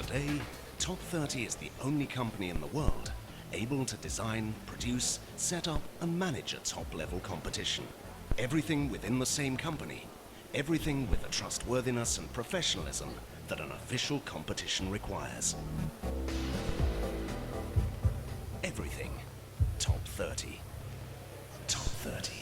Today, Top 30 is the only company in the world able to design, produce, set up and manage a top-level competition. Everything within the same company, everything with the trustworthiness and professionalism that an official competition requires. Everything. Top 30. Top 30.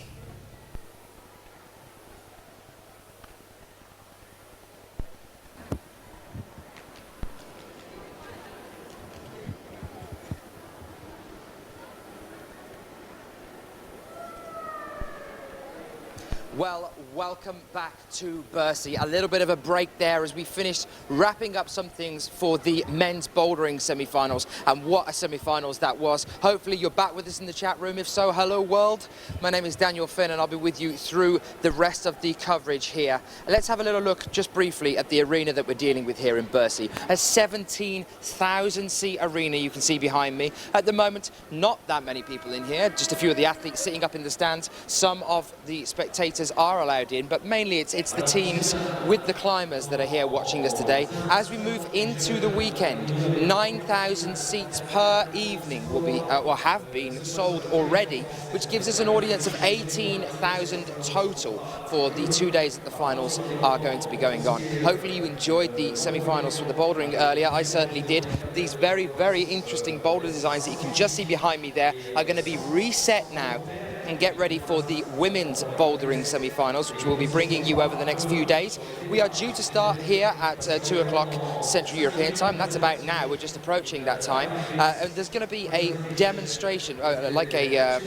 Well, welcome back to Bercy. A little bit of a break there as we finished wrapping up some things for the men's bouldering semi-finals. And what a semi-finals that was. Hopefully you're back with us in the chat room. If so, hello world. My name is Daniel Finn and I'll be with you through the rest of the coverage here. Let's have a little look just briefly at the arena that we're dealing with here in Bercy. A 17,000 seat arena you can see behind me. At the moment, not that many people in here. Just a few of the athletes sitting up in the stands. Some of the spectators are allowed in, but mainly it's the teams with the climbers that are here watching us today. As we move into the weekend, 9,000 seats per evening will be or have been sold already, which gives us an audience of 18,000 total for the 2 days that the finals are going to be going on. Hopefully you enjoyed the semi-finals for the bouldering earlier. I certainly did. These very, very interesting boulder designs that you can just see behind me there are going to be reset now and get ready for the women's bouldering semi-finals, which we'll be bringing you over the next few days. We are due to start here at 2 o'clock Central European time. That's about now. We're just approaching that time. And there's going to be a demonstration, like a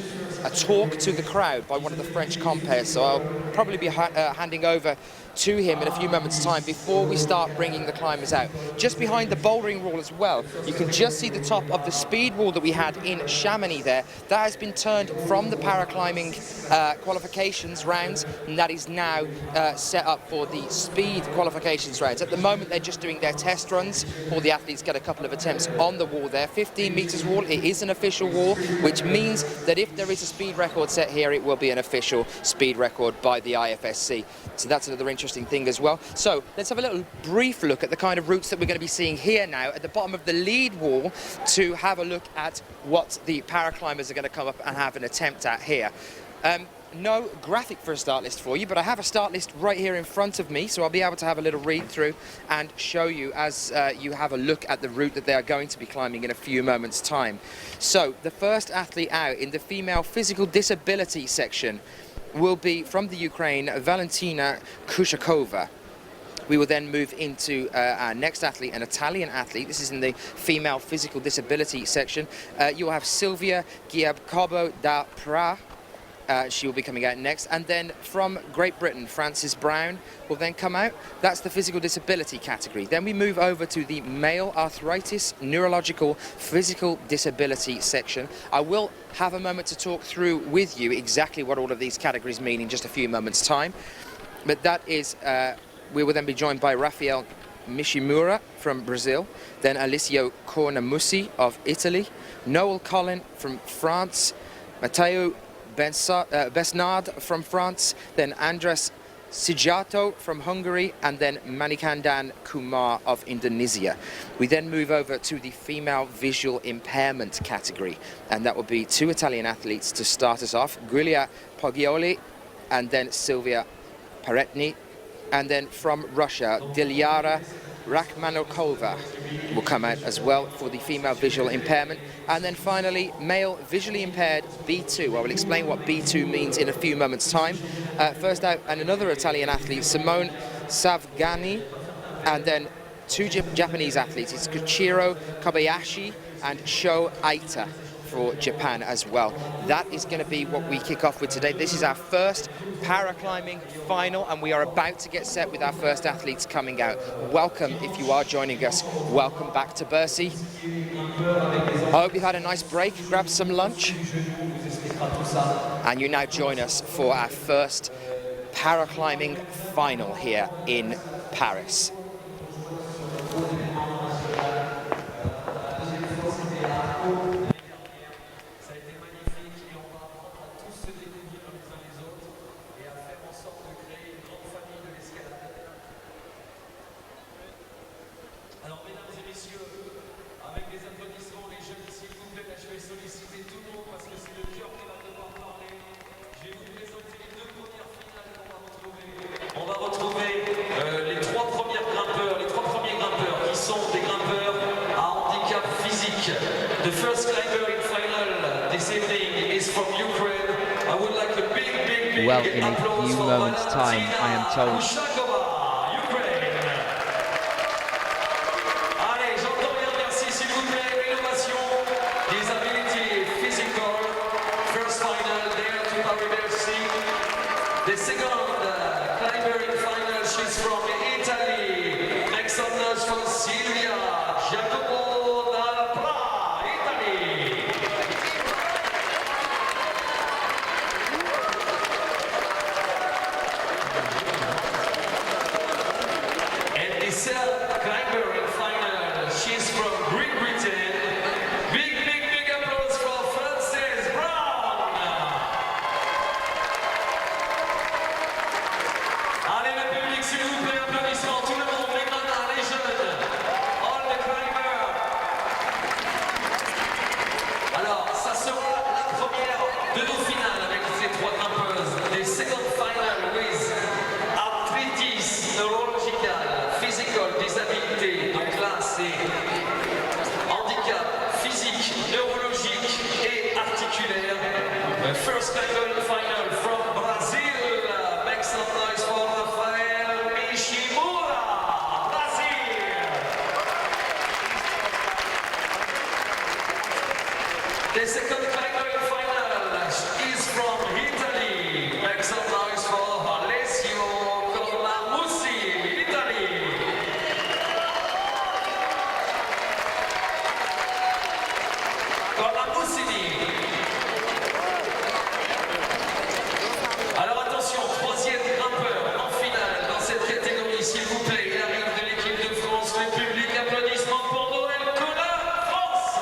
talk to the crowd by one of the French compères. So I'll probably be handing over to him in a few moments' time before we start bringing the climbers out. Just behind the bouldering wall as well, you can just see the top of the speed wall that we had in Chamonix there. That has been turned from the paraclimbing qualifications rounds, and that is now set up for the speed qualifications rounds. At the moment, they're just doing their test runs. All the athletes get a couple of attempts on the wall there. 15 meters wall, it is an official wall, which means that if there is a speed record set here, it will be an official speed record by the IFSC. So that's another interesting thing as well. So let's have a little brief look at the kind of routes that we're going to be seeing here now at the bottom of the lead wall to have a look at what the paraclimbers are going to come up and have an attempt at here. No graphic for a start list for you, but I have a start list right here in front of me, so I'll be able to have a little read through and show you as you have a look at the route that they are going to be climbing in a few moments' time. So the first athlete out in the female physical disability section will be from the Ukraine, Valentina Kushakova. We will then move into our next athlete, an Italian athlete. This is in the female physical disability section. You will have Silvia Giacobbo da Pra. She will be coming out next. And then from Great Britain, Frances Brown will then come out. That's the physical disability category. Then we move over to the male arthritis, neurological, physical disability section. I will have a moment to talk through with you exactly what all of these categories mean in just a few moments' time. But that is, we will then be joined by Rafael Mishimura from Brazil, then Alessio Cornamusi of Italy, Noel Collin from France, Matteo Besnard from France, then Andres Sijato from Hungary, and then Manikandan Kumar of Indonesia. We then move over to the female visual impairment category, and that will be 2 Italian athletes to start us off, Giulia Poggioli and then Silvia Paretny, and then from Russia, Dilyara Rakhmanokova will come out as well for the female visual impairment. And then finally, male visually impaired B2. I will explain what B2 means in a few moments' time. First out, and another Italian athlete, Simone Savgani, and then 2 Japanese athletes. It's Kuchiro Kobayashi and Sho Aita for Japan as well. That is going to be what we kick off with today. This is our first paraclimbing final, and we are about to get set with our first athletes coming out. Welcome if you are joining us. Welcome back to Bercy. I hope you've had a nice break, grabbed some lunch, and you now join us for our first paraclimbing final here in Paris. Alors, mesdames et messieurs, well in a few moments' time, I am told. The second climber in final, she's from Italy. Make some noise for Silvia Jacopo dal Pra, Italy. And the third climber in final, she's from Great Britain. Big applause for Frances Brown. Allez le public s'il vous plaît, applaudissements, tout le monde, les nanas, les jeunes, all the climbers. Alors, ça sera la première de nos finales avec ces trois grimpeuses. Les second final with arthritis neurological, physical, disabilité, donc là c'est handicap physique, neurologique et articulaire. The first climber in final from Brazil. Make some noise for Rafael Mishimura, Brazil. The second climber in final is from Italy. Make some noise for Alessio Colamucci, Italy. Colamucci. Alors attention, troisième grimpeur en finale dans cette catégorie, s'il vous plaît. Il arrive de l'équipe de France, le public, applaudissements pour Noël Collin, France.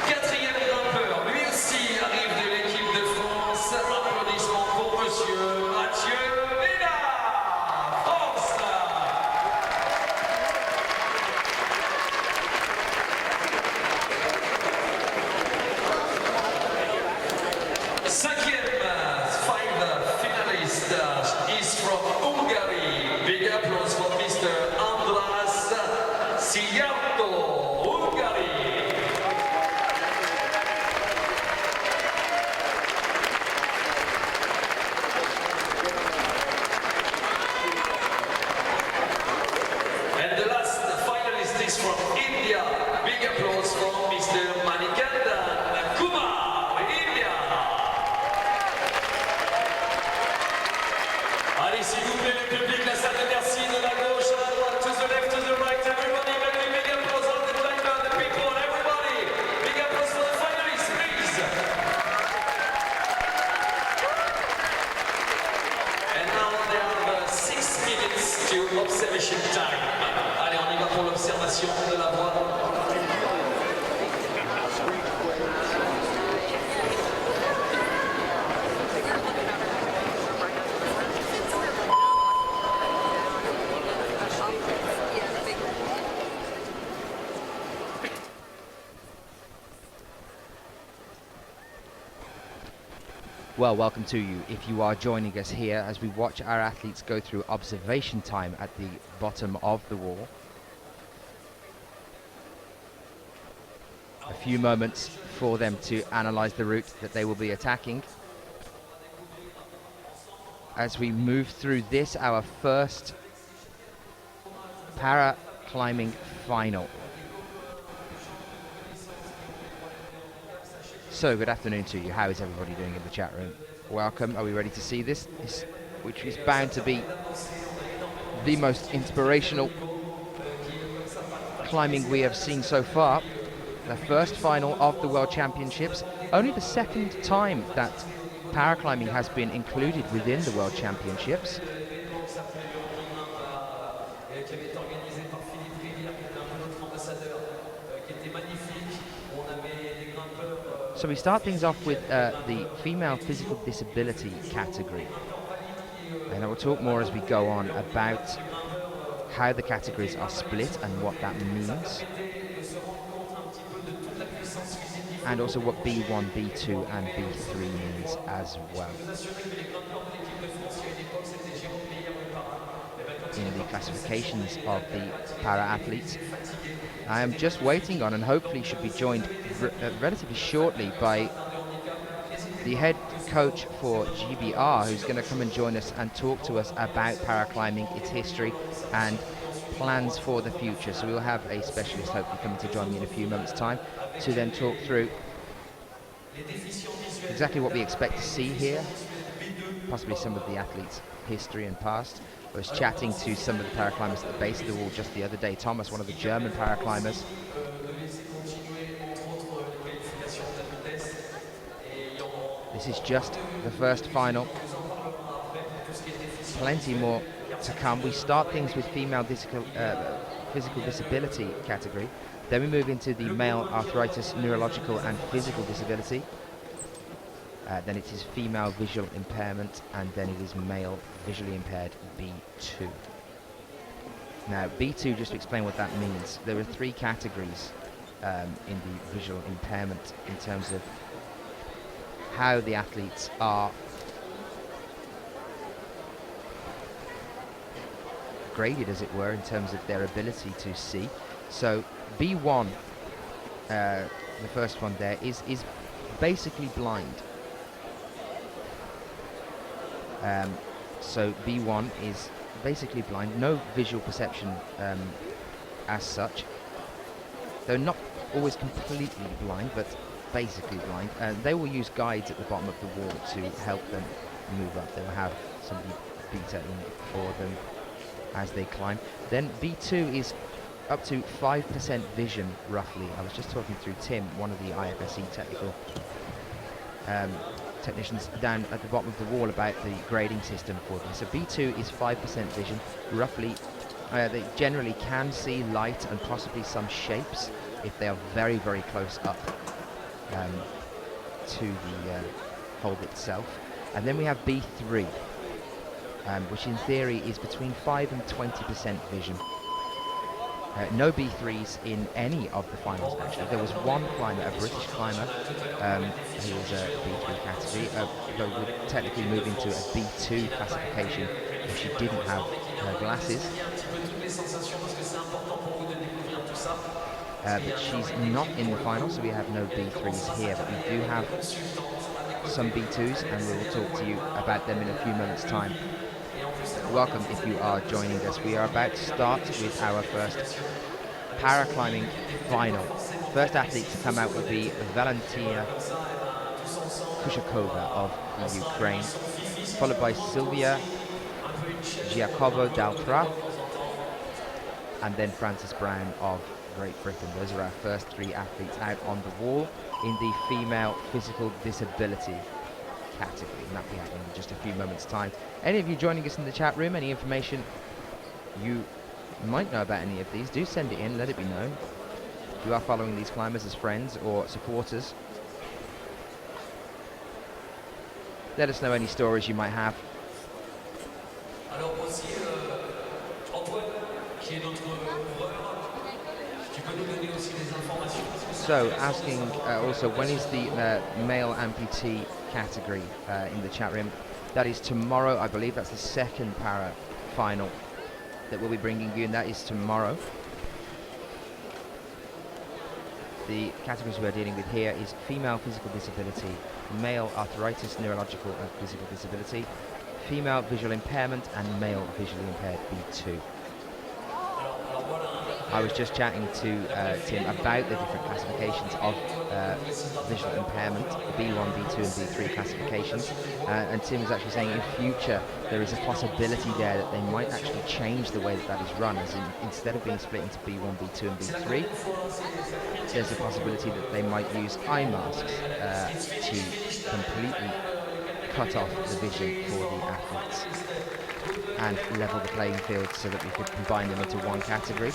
Quatrième grimpeur, lui aussi arrive de l'équipe de France. Applaudissements pour monsieur Mathieu Villa, France. Cinquième finalist is from Hungary. Big applause for Mr. András Szijjártó, Hungary. And the last finalist is from India. Big applause for Mr. Manikandan Kumar, India. Allez, s'il vous plaît, le public, la salle de merci, de la gauche à la droite, to the left, to the right, everybody, make a big applause on the climber, the people, everybody. Big applause for the finalists, please. And now they have 6 minutes to observation time. Allez, on y va pour l'observation de la voie. Well, welcome to you if you are joining us here as we watch our athletes go through observation time at the bottom of the wall. A few moments for them to analyze the route that they will be attacking. As we move through this, our first para climbing final. So, good afternoon to you. How is everybody doing in the chat room? Welcome. Are we ready to see this? Which is bound to be the most inspirational climbing we have seen so far. The first final of the World Championships. Only the second time that paraclimbing has been included within the World Championships. So we start things off with the female physical disability category. And I will talk more as we go on about how the categories are split and what that means. And also what B1, B2 and B3 means as well. In the classifications of the para-athletes. I am just waiting on, and hopefully should be joined relatively shortly by the head coach for GBR, who's going to come and join us and talk to us about paraclimbing, its history and plans for the future. So we'll have a specialist hopefully coming to join me in a few moments' time to then talk through exactly what we expect to see here, possibly some of the athletes' history and past. I was chatting to some of the paraclimbers at the base of the wall just the other day. Thomas, one of the German paraclimbers. This is just the first final. Plenty more to come. We start things with female physical disability category. Then we move into the male arthritis, neurological and physical disability. Then it is female visual impairment, and then it is male visually impaired B2. Now B2, just to explain what that means, there are 3 categories in the visual impairment in terms of how the athletes are graded, as it were, in terms of their ability to see. So B1, the first one there, is basically blind. So B1 is basically blind, no visual perception as such. They're not always completely blind, but basically blind. And they will use guides at the bottom of the wall to help them move up. They will have somebody beat for them as they climb. Then B2 is up to 5% vision, roughly. I was just talking through Tim, one of the IFSC technical technicians down at the bottom of the wall, about the grading system for them. So B2 is 5% vision, roughly. They generally can see light and possibly some shapes if they are very, very close up to the hold itself. And then we have B3, which in theory is between 5 and 20% vision. No B3s in any of the finals, actually. There was one climber, a British climber, who was a B3 category, but would technically move into a B2 classification if she didn't have her glasses. But she's not in the final, so we have no B3s here, but we do have some B2s, and we will talk to you about them in a few moments' time. Welcome if you are joining us. We are about to start with our first paraclimbing final. First athlete to come out will be Valentina Kushakova of the Ukraine, followed by Silvia Giacobo-Dalpra, and then Frances Brown of Great Britain. Those are our first 3 athletes out on the wall in the female physical disability category, and that will be happening in just a few moments' time. Any of you joining us in the chat room, any information you might know about any of these, do send it in, let it be known. If you are following these climbers as friends or supporters, let us know any stories you might have. So, asking also, when is the male amputee category in the chat room? That is tomorrow, I believe. That's the second para final that we'll be bringing you, and that is tomorrow. The categories we're dealing with here is female physical disability, male arthritis, neurological and physical disability, female visual impairment, and male visually impaired B2. I was just chatting to Tim about the different classifications of visual impairment, B1, B2 and B3 classifications, and Tim was actually saying in future there is a possibility there that they might actually change the way that that is run, as in, instead of being split into B1, B2 and B3, there's a possibility that they might use eye masks to completely cut off the vision for the athletes and level the playing field so that we could combine them into one category.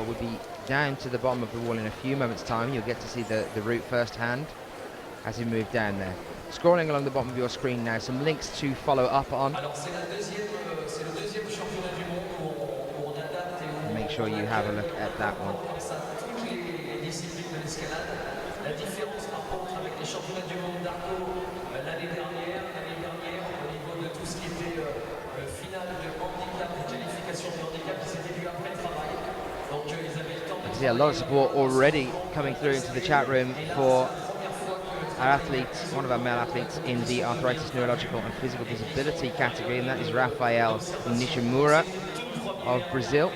We'll be down to the bottom of the wall in a few moments' time. You'll get to see the route firsthand as you move down there. Scrolling along the bottom of your screen now, some links to follow up on. Make sure you have a look at that one. La différence par contre avec les championnats du monde d'arco l'année dernière, au niveau de tout ce qui était finale de handicap, qualification de handicap, ils s'étaient vus après le travail. Donc ils avaient le temps de I see a lot of support already coming through into the chat room for our athlete, one of our male athletes in the arthritis, neurological and physical disability category, and that is Rafael Nishimura of Brazil.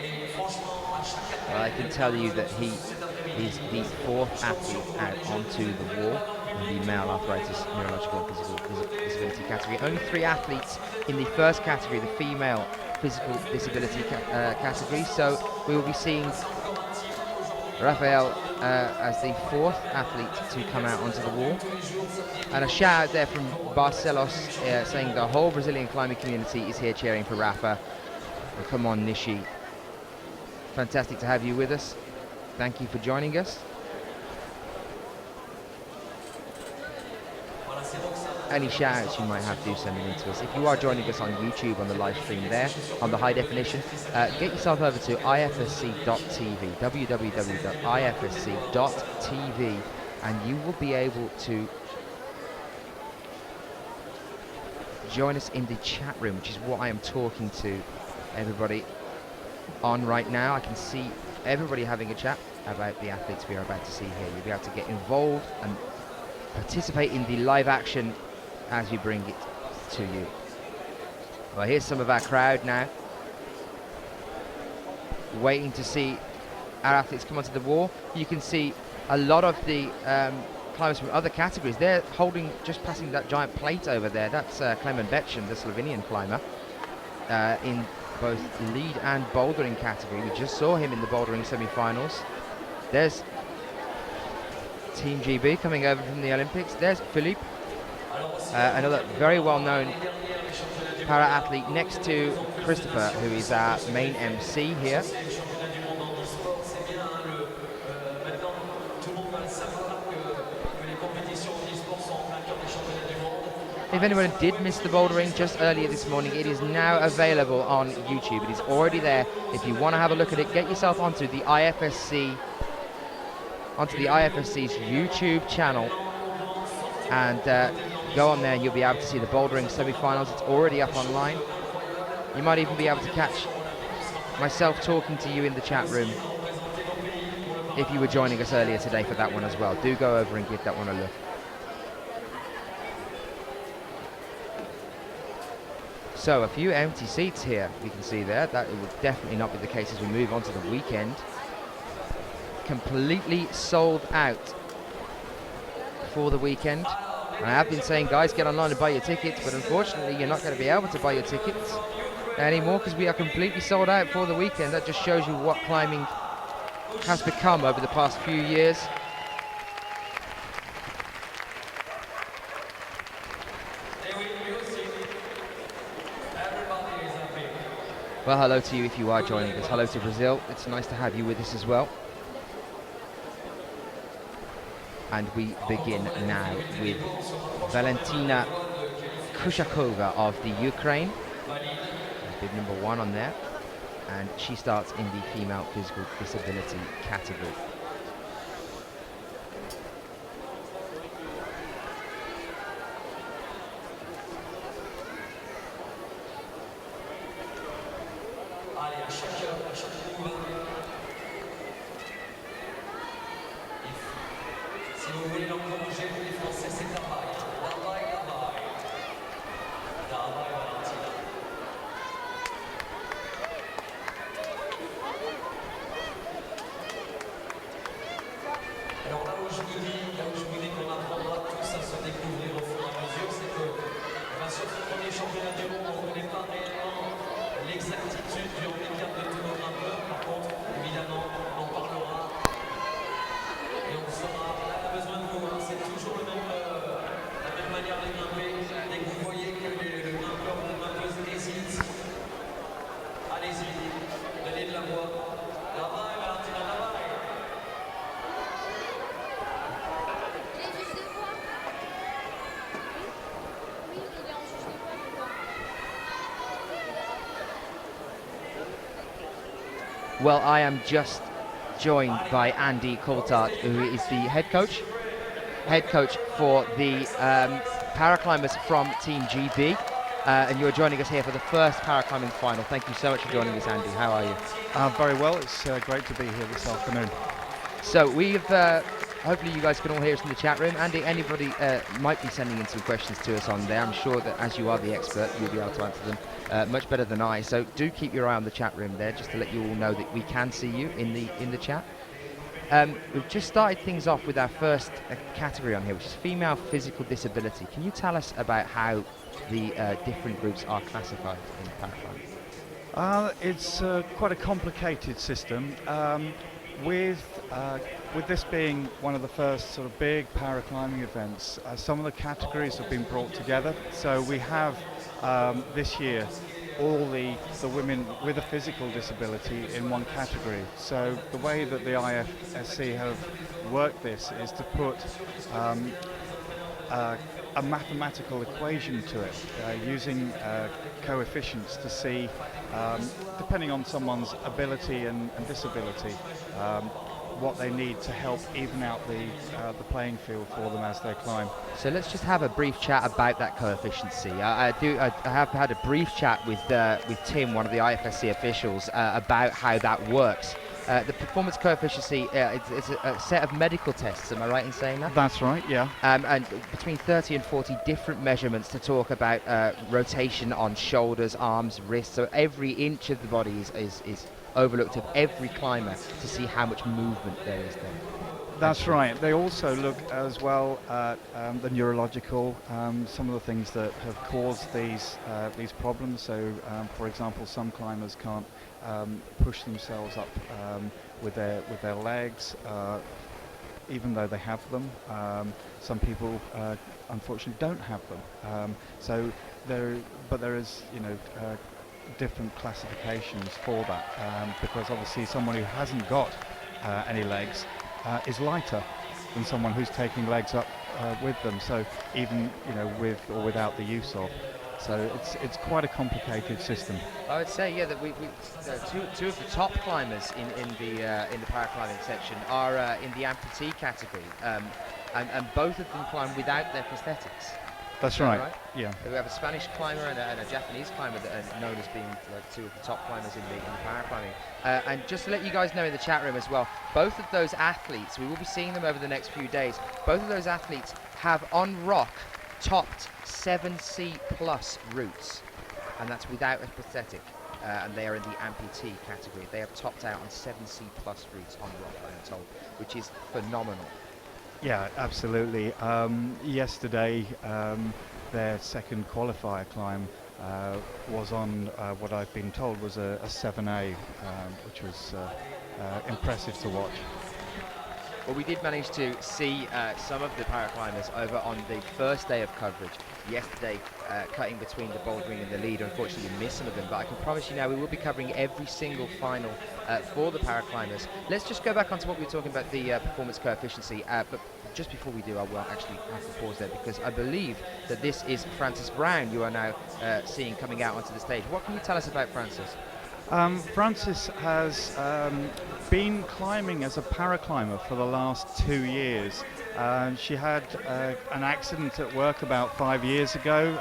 I can tell you that he is the 4th athlete out onto the wall in the male arthritis, neurological and physical disability category. Only 3 athletes in the first category, the female physical disability category, so we will be seeing Rafael as the 4th athlete to come out onto the wall. And a shout out there from Barcelos saying the whole Brazilian climbing community is here cheering for Rafa. Well, come on, Nishi. Fantastic to have you with us. Thank you for joining us. Any shout outs you might have, do send them in to us. If you are joining us on YouTube on the live stream there, on the high definition, get yourself over to ifsc.tv, www.ifsc.tv, and you will be able to join us in the chat room, which is what I am talking to everybody on right now. I can see everybody having a chat about the athletes we are about to see here. You'll be able to get involved and participate in the live action as we bring it to you. Well, here's some of our crowd now, waiting to see our athletes come onto the wall. You can see a lot of the climbers from other categories. They're holding, just passing that giant plate over there. That's Klemen Bechin, the Slovenian climber, in both lead and bouldering category. We just saw him in the bouldering semi-finals. There's Team GB coming over from the Olympics. There's Philippe, another very well-known para-athlete, next to Christopher, who is our main MC here. If anyone did miss the bouldering just earlier this morning, it is now available on YouTube. It is already there. If you want to have a look at it, get yourself onto the IFSC's YouTube channel and go on there. You'll be able to see the bouldering semi-finals. It's already up online. You might even be able to catch myself talking to you in the chat room if you were joining us earlier today for that one as well. Do go over and give that one a look. So a few empty seats here, you can see there. That will definitely not be the case as we move on to the weekend. Completely sold out for the weekend. And I have been saying, guys, get online and buy your tickets, but unfortunately you're not going to be able to buy your tickets anymore because we are completely sold out for the weekend. That just shows you what climbing has become over the past few years. Well, hello to you if you are joining us. Hello to Brazil. It's nice to have you with us as well. And we begin now with Valentina Kushakova of the Ukraine. Bib number 1 on there. And she starts in the female physical disability category. Well, I am just joined by Andy Coulthard, who is the head coach head coach for the paraclimbers from Team GB. And you're joining us here for the first paraclimbing final. Thank you so much for joining us, Andy. How are you? Very well. It's great to be here this afternoon. So we've, hopefully you guys can all hear us in the chat room. Andy, anybody might be sending in some questions to us on there. I'm sure that as you are the expert, you'll be able to answer them much better than I. So do keep your eye on the chat room there, just to let you all know that we can see you in the chat. We've just started things off with our first category on here, which is female physical disability. Can you tell us about how the different groups are classified in paraclimbing? It's quite a complicated system. With this being one of the first sort of big paraclimbing events, some of the categories have been brought together. So we have this year all the women with a physical disability in one category. So the way that the IFSC have worked this is to put a mathematical equation to it, using coefficients to see, depending on someone's ability and disability, what they need to help even out the playing field for them as they climb. So let's just have a brief chat about that coefficiency. I have had a brief chat with Tim, one of the IFSC officials, about how that works. The performance coefficiency, it's a set of medical tests, am I right in saying that? That's right, yeah. And between 30 and 40 different measurements to talk about rotation on shoulders, arms, wrists, so every inch of the body is overlooked of every climber to see how much movement there is there. That's right. They also look as well at the neurological, some of the things that have caused these problems. So, for example, some climbers can't push themselves up with their legs, even though they have them. Some people, unfortunately, don't have them. So there is, different classifications for that, because obviously someone who hasn't got any legs is lighter than someone who's taking legs up with them. So even with or without the use of. So it's quite a complicated system. I would say, yeah, that we two of the top climbers in the paraclimbing section are in the amputee category, and both of them climb without their prosthetics. That's right. Yeah. We have a Spanish climber and a Japanese climber that are known as being two of the top climbers in the paraclimbing. And just to let you guys know in the chat room as well, both of those athletes, we will be seeing them over the next few days, both of those athletes have on rock topped 7C plus routes, and that's without a prosthetic, and they are in the amputee category. They have topped out on 7C plus routes on rock, I'm told, which is phenomenal. Yeah, absolutely. Yesterday, their second qualifier climb was on what I've been told was a 7A, which was impressive to watch. Well, we did manage to see some of the paraclimbers over on the first day of coverage. Yesterday, cutting between the bouldering and the lead. Unfortunately, we missed some of them, but I can promise you now we will be covering every single final for the paraclimbers. Let's just go back onto what we were talking about, the performance coefficiency. But just before we do, I will actually have to pause there, because I believe that this is Francis Brown you are now seeing coming out onto the stage. What can you tell us about Francis? Francis has been climbing as a paraclimber for the last 2 years. She had an accident at work about 5 years ago,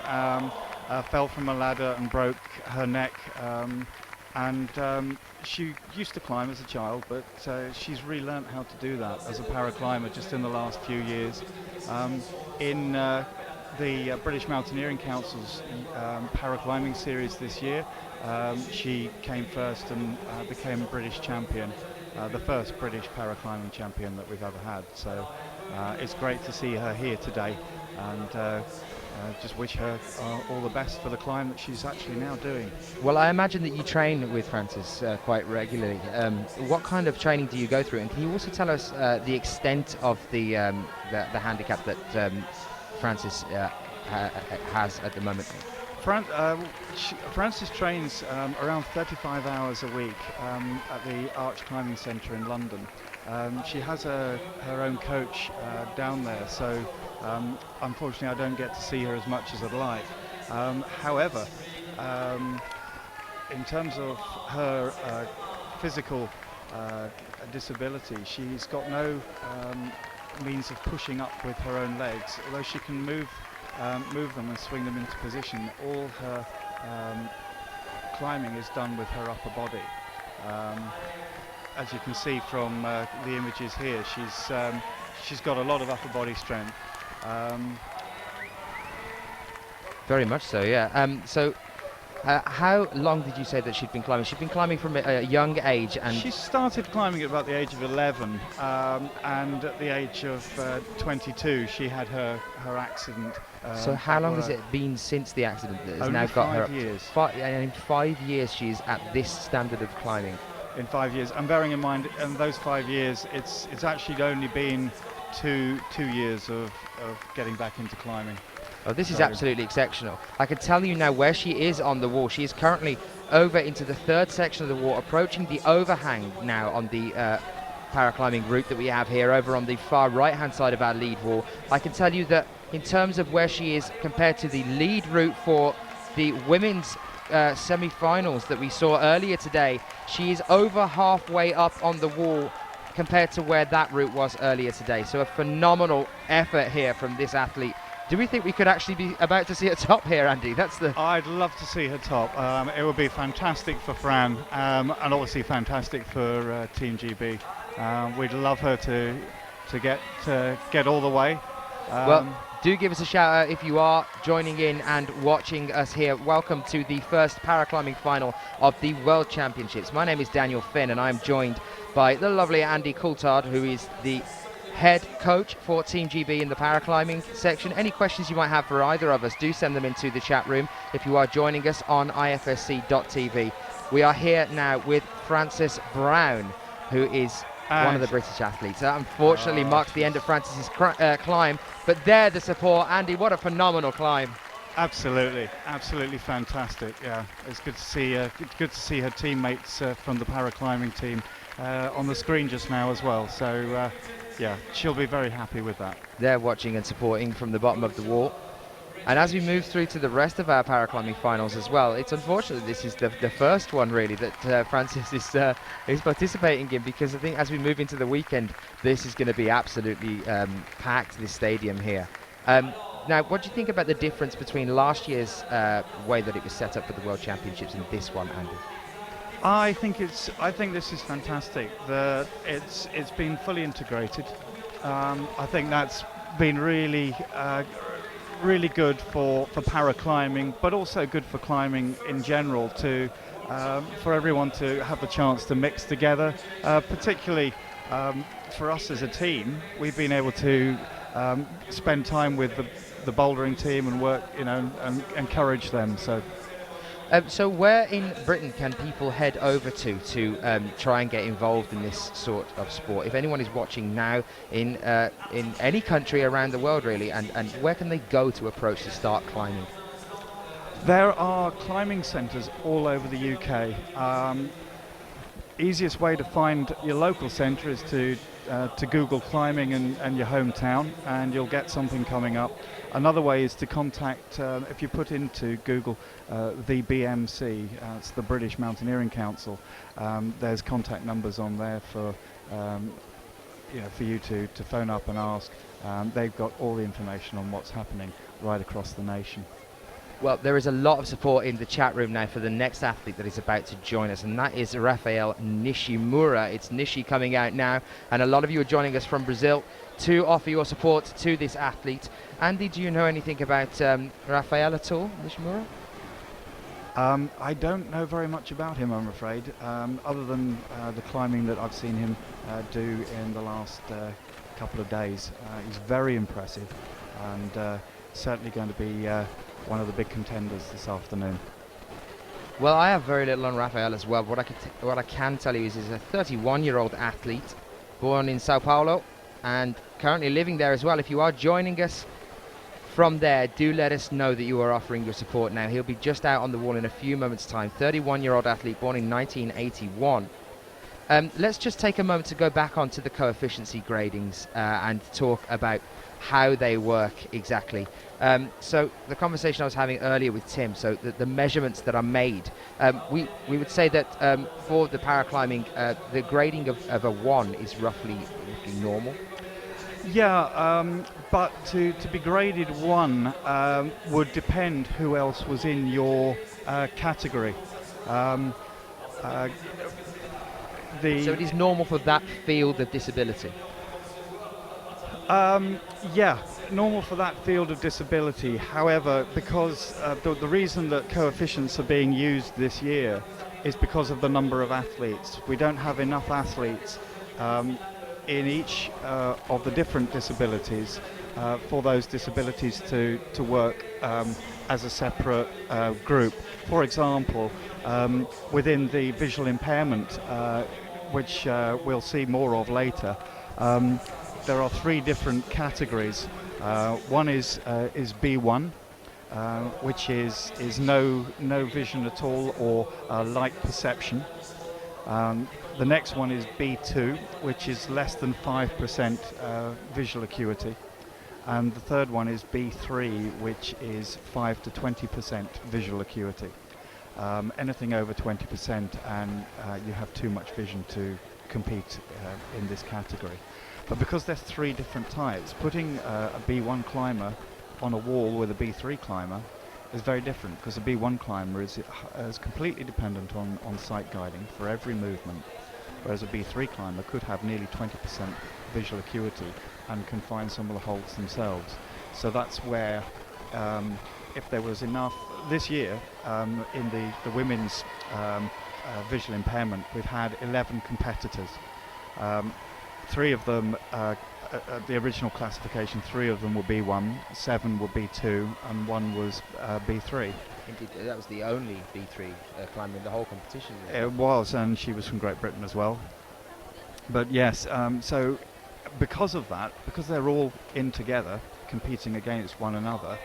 fell from a ladder and broke her neck, and she used to climb as a child, but she's relearnt how to do that as a paraclimber just in the last few years. In the British Mountaineering Council's paraclimbing series this year, she came first and became British champion, the first British paraclimbing champion that we've ever had. So it's great to see her here today, and just wish her all the best for the climb that she's actually now doing. Well, I imagine that you train with Francis quite regularly. What kind of training do you go through, and can you also tell us the extent of the handicap that Francis has at the moment? Francis trains around 35 hours a week at the Arch Climbing Centre in London. She has her own coach down there, so unfortunately I don't get to see her as much as I'd like. However, in terms of her physical disability, she's got no means of pushing up with her own legs. Although she can move them and swing them into position, all her climbing is done with her upper body. As you can see from the images here, she's got a lot of upper body strength. Very much so, yeah. How long did you say that she'd been climbing? She'd been climbing from a young age, and she started climbing at about the age of 11, and at the age of 22 she had her accident. So how long has it been since the accident that has Only now got her up 5 years. And in 5 years she's at this standard of climbing? In 5 years, and bearing in mind, in those 5 years, it's actually only been two years of getting back into climbing. Oh, this is absolutely exceptional. I can tell you now where she is on the wall. She is currently over into the third section of the wall, approaching the overhang now on the paraclimbing route that we have here over on the far right-hand side of our lead wall. I can tell you that in terms of where she is compared to the lead route for the women's semi-finals that we saw earlier today, she is over halfway up on the wall compared to where that route was earlier today. So a phenomenal effort here from this athlete. Do we think we could actually be about to see her top here, Andy? I'd love to see her top. It would be fantastic for Fran, and obviously fantastic for Team GB. We'd love her to get all the way. Well, do give us a shout out if you are joining in and watching us here. Welcome to the first paraclimbing final of the World Championships. My name is Daniel Finn, and I'm joined by the lovely Andy Coulthard, who is the head coach for Team GB in the paraclimbing section. Any questions you might have for either of us, do send them into the chat room if you are joining us on ifsc.tv. We are here now with Frances Brown, who is one of the British athletes. That unfortunately marks the end of Frances's climb, but there the support. Andy, what a phenomenal climb. Absolutely fantastic. Yeah, it's good to see her teammates from the paraclimbing team on the screen just now as well. So yeah, she'll be very happy with that. They're watching and supporting from the bottom of the wall. And as we move through to the rest of our paraclimbing finals as well, it's unfortunate this is the first one really that Frances is participating in, because I think as we move into the weekend, this is going to be absolutely packed, this stadium here. Now, what do you think about the difference between last year's way that it was set up for the World Championships and this one, Andy? I think this is fantastic. It's been fully integrated. I think that's been really good for paraclimbing, but also good for climbing in general, for everyone to have the chance to mix together. Particularly for us as a team, we've been able to spend time with the bouldering team and work, and encourage them. So where in Britain can people head over to try and get involved in this sort of sport? If anyone is watching now in any country around the world really, and where can they go to approach to start climbing? There are climbing centres all over the UK. Easiest way to find your local centre is to Google climbing and your hometown, and you'll get something coming up. Another way is to contact, if you put into Google the BMC, it's the British Mountaineering Council. There's contact numbers on there for you to phone up and ask. They've got all the information on what's happening right across the nation. Well, there is a lot of support in the chat room now for the next athlete that is about to join us, and that is Rafael Nishimura. It's Nishi coming out now, and a lot of you are joining us from Brazil to offer your support to this athlete. Andy, do you know anything about Rafael at all, Nishimura? I don't know very much about him, I'm afraid, other than the climbing that I've seen him do in the last couple of days. He's very impressive, and certainly going to be one of the big contenders this afternoon. Well, I have very little on Rafael as well. What I can tell you is he's a 31-year-old athlete, born in Sao Paulo, and currently living there as well. If you are joining us from there, do let us know that you are offering your support now. He'll be just out on the wall in a few moments' time. 31-year-old athlete, born in 1981. Let's just take a moment to go back onto the coefficiency gradings and talk about how they work exactly. So the conversation I was having earlier with Tim, so the measurements that are made, we would say that for the paraclimbing, the grading of a 1 is roughly normal. Yeah, but to be graded 1 would depend who else was in your category. Um, uh, So it is normal for that field of disability. Yeah, normal for that field of disability. However, because the reason that coefficients are being used this year is because of the number of athletes. We don't have enough athletes in each of the different disabilities for those disabilities to work as a separate group. For example, within the visual impairment, which we'll see more of later, there are 3 different categories. One is B1, which is no vision at all or light perception. The next one is B2, which is less than 5% visual acuity. And the third one is B3, which is 5 to 20% visual acuity. Anything over 20% and you have too much vision to compete in this category. But because there's 3 different types, putting a B1 climber on a wall with a B3 climber is very different, because a B1 climber is completely dependent on sight guiding for every movement, whereas a B3 climber could have nearly 20% visual acuity and can find some of the holds themselves. So that's where, if there was enough, this year in the women's visual impairment, we've had 11 competitors. 3 of them, the original classification, 3 of them were B1, 7 were B2, and 1 was B3. Indeed, that was the only B3 climber in the whole competition. It was, and she was from Great Britain as well. But yes, so because of that, because they're all in together, competing against one another,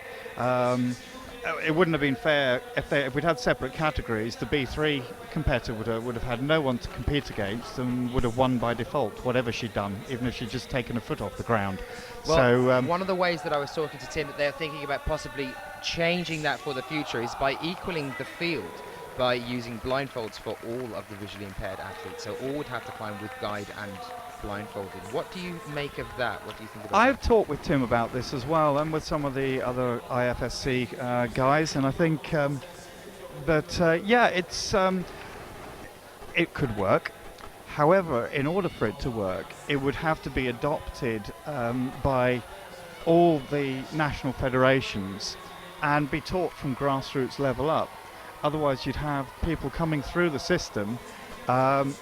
it wouldn't have been fair if we'd had separate categories. The B3 competitor would have had no one to compete against and would have won by default, whatever she'd done, even if she'd just taken a foot off the ground. Well, so one of the ways that I was talking to Tim that they're thinking about possibly changing that for the future is by equaling the field by using blindfolds for all of the visually impaired athletes. So all would have to climb with guide and blindfolded. What do you make of that? What do you think about I've that? talked with Tim about this as well, and with some of the other IFSC guys, and I think that yeah, it could work. However, in order for it to work, it would have to be adopted by all the national federations and be taught from grassroots level up. Otherwise, you'd have people coming through the system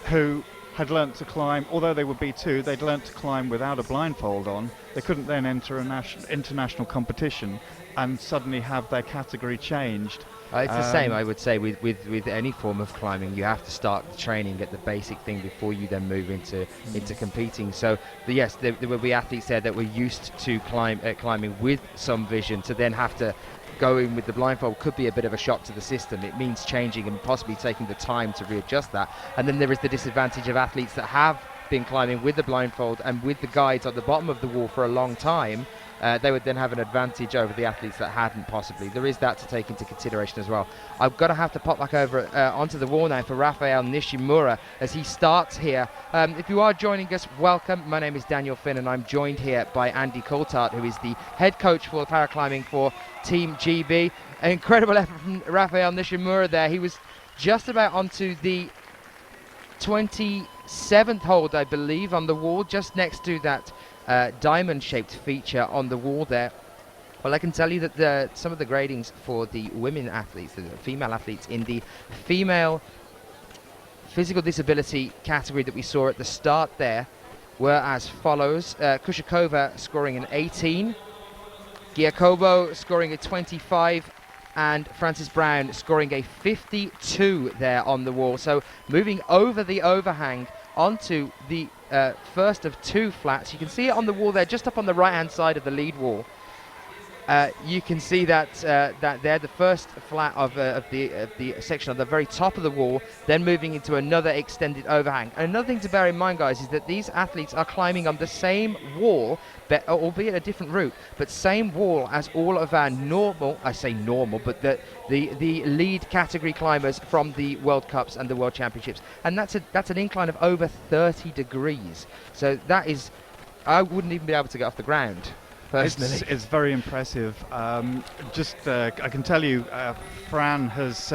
who had learnt to climb, although they would be 2, they'd learnt to climb without a blindfold on. They couldn't then enter an international competition and suddenly have their category changed. It's the same, I would say, with any form of climbing. You have to start the training, get the basic thing before you then move into competing. So yes, there will be athletes there that were used to climbing with some vision, to then have to go in with the blindfold could be a bit of a shock to the system. It means changing and possibly taking the time to readjust that. And then there is the disadvantage of athletes that have been climbing with the blindfold and with the guides at the bottom of the wall for a long time. They would then have an advantage over the athletes that hadn't possibly. There is that to take into consideration as well. I've got to have to pop back over onto the wall now for Rafael Nishimura as he starts here. If you are joining us, welcome. My name is Daniel Finn and I'm joined here by Andy Coulthard, who is the head coach for paraclimbing for Team GB. An incredible effort from Rafael Nishimura there. He was just about onto the 27th hold, I believe, on the wall, just next to that diamond-shaped feature on the wall there. Well, I can tell you that some of the gradings for the women athletes, the female athletes in the female physical disability category that we saw at the start there were as follows. Kushakova scoring an 18, Giacobo scoring a 25, and Francis Brown scoring a 52 there on the wall. So moving over the overhang onto the first of 2 flats. You can see it on the wall there, just up on the right-hand side of the lead wall. You can see that that there, the first flat of the section on the very top of the wall, then moving into another extended overhang. And another thing to bear in mind, guys, is that these athletes are climbing on the same wall, albeit a different route, but same wall as all of our normal, I say normal, but the lead category climbers from the World Cups and the World Championships. And that's an incline of over 30 degrees. So that is I wouldn't even be able to get off the ground, personally. It's very impressive. I can tell you, Fran has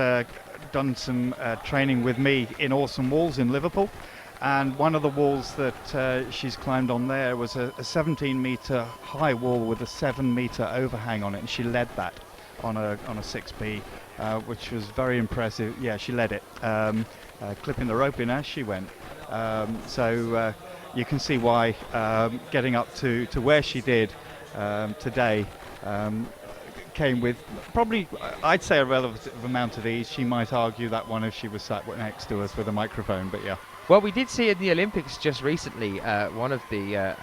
done some training with me in Awesome Walls in Liverpool, and one of the walls that she's climbed on there was a 17-meter high wall with a 7-meter overhang on it, and she led that on a 6B, which was very impressive. Yeah, she led it, clipping the rope in as she went. So you can see why getting up to where she did today came with probably, I'd say, a relative amount of ease. She might argue that one if she was sat next to us with a microphone, but yeah. Well, we did see in the Olympics just recently one of the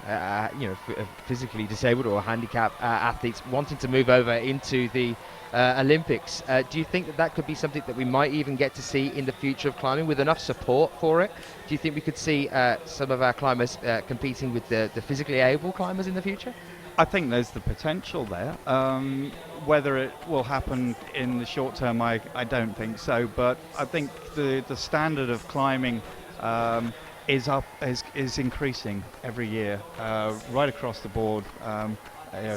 physically disabled or handicapped athletes wanting to move over into the Olympics. Do you think that could be something that we might even get to see in the future of climbing with enough support for it? Do you think we could see some of our climbers competing with the physically able climbers in the future? I think there's the potential there. Whether it will happen in the short term, I don't think so. But I think the standard of climbing is increasing every year, right across the board.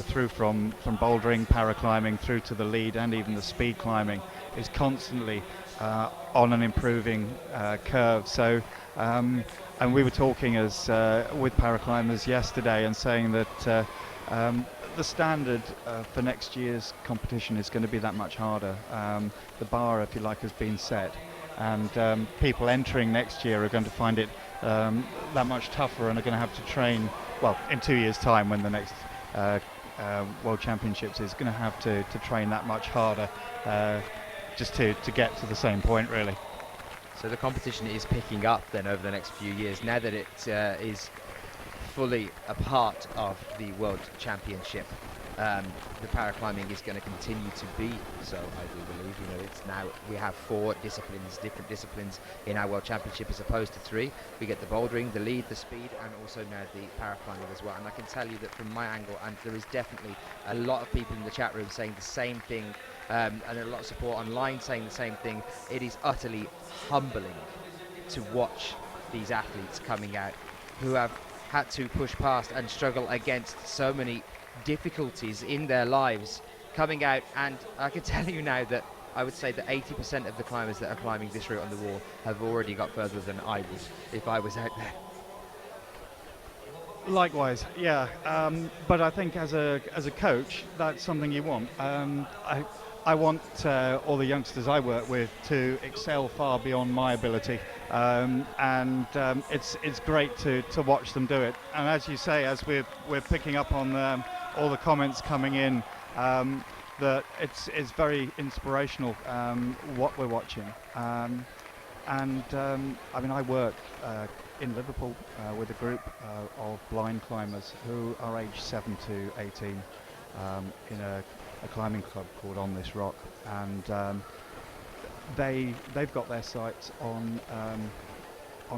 Through from bouldering, paraclimbing, through to the lead, and even the speed climbing is constantly on an improving curve. So, and we were talking with paraclimbers yesterday and saying that the standard for next year's competition is going to be that much harder. The bar, if you like, has been set, and people entering next year are going to find it that much tougher and are going to have to train, well, in 2 years' time when the next World Championships is going to have to train that much harder just to get to the same point, really. So the competition is picking up then over the next few years, now that it is fully a part of the World Championship. The paraclimbing is going to continue to be so, I do believe. You know, it's now we have 4 different disciplines in our World Championship as opposed to 3. We get the bouldering, the lead, the speed, and also now the paraclimbing as well. And I can tell you that from my angle, and there is definitely a lot of people in the chat room saying the same thing, and a lot of support online saying the same thing. It is utterly humbling to watch these athletes coming out who have had to push past and struggle against so many difficulties in their lives, coming out. And I can tell you now that I would say that 80% of the climbers that are climbing this route on the wall have already got further than I would if I was out there. Likewise, yeah. But I think as a coach, that's something you want. I want all the youngsters I work with to excel far beyond my ability, and it's great to watch them do it. And as you say, as we're picking up on all the comments coming in, that it's very inspirational what we're watching. I mean, I work in Liverpool with a group of blind climbers who are aged 7 to 18 in a climbing club called On This Rock, and they've got their sights on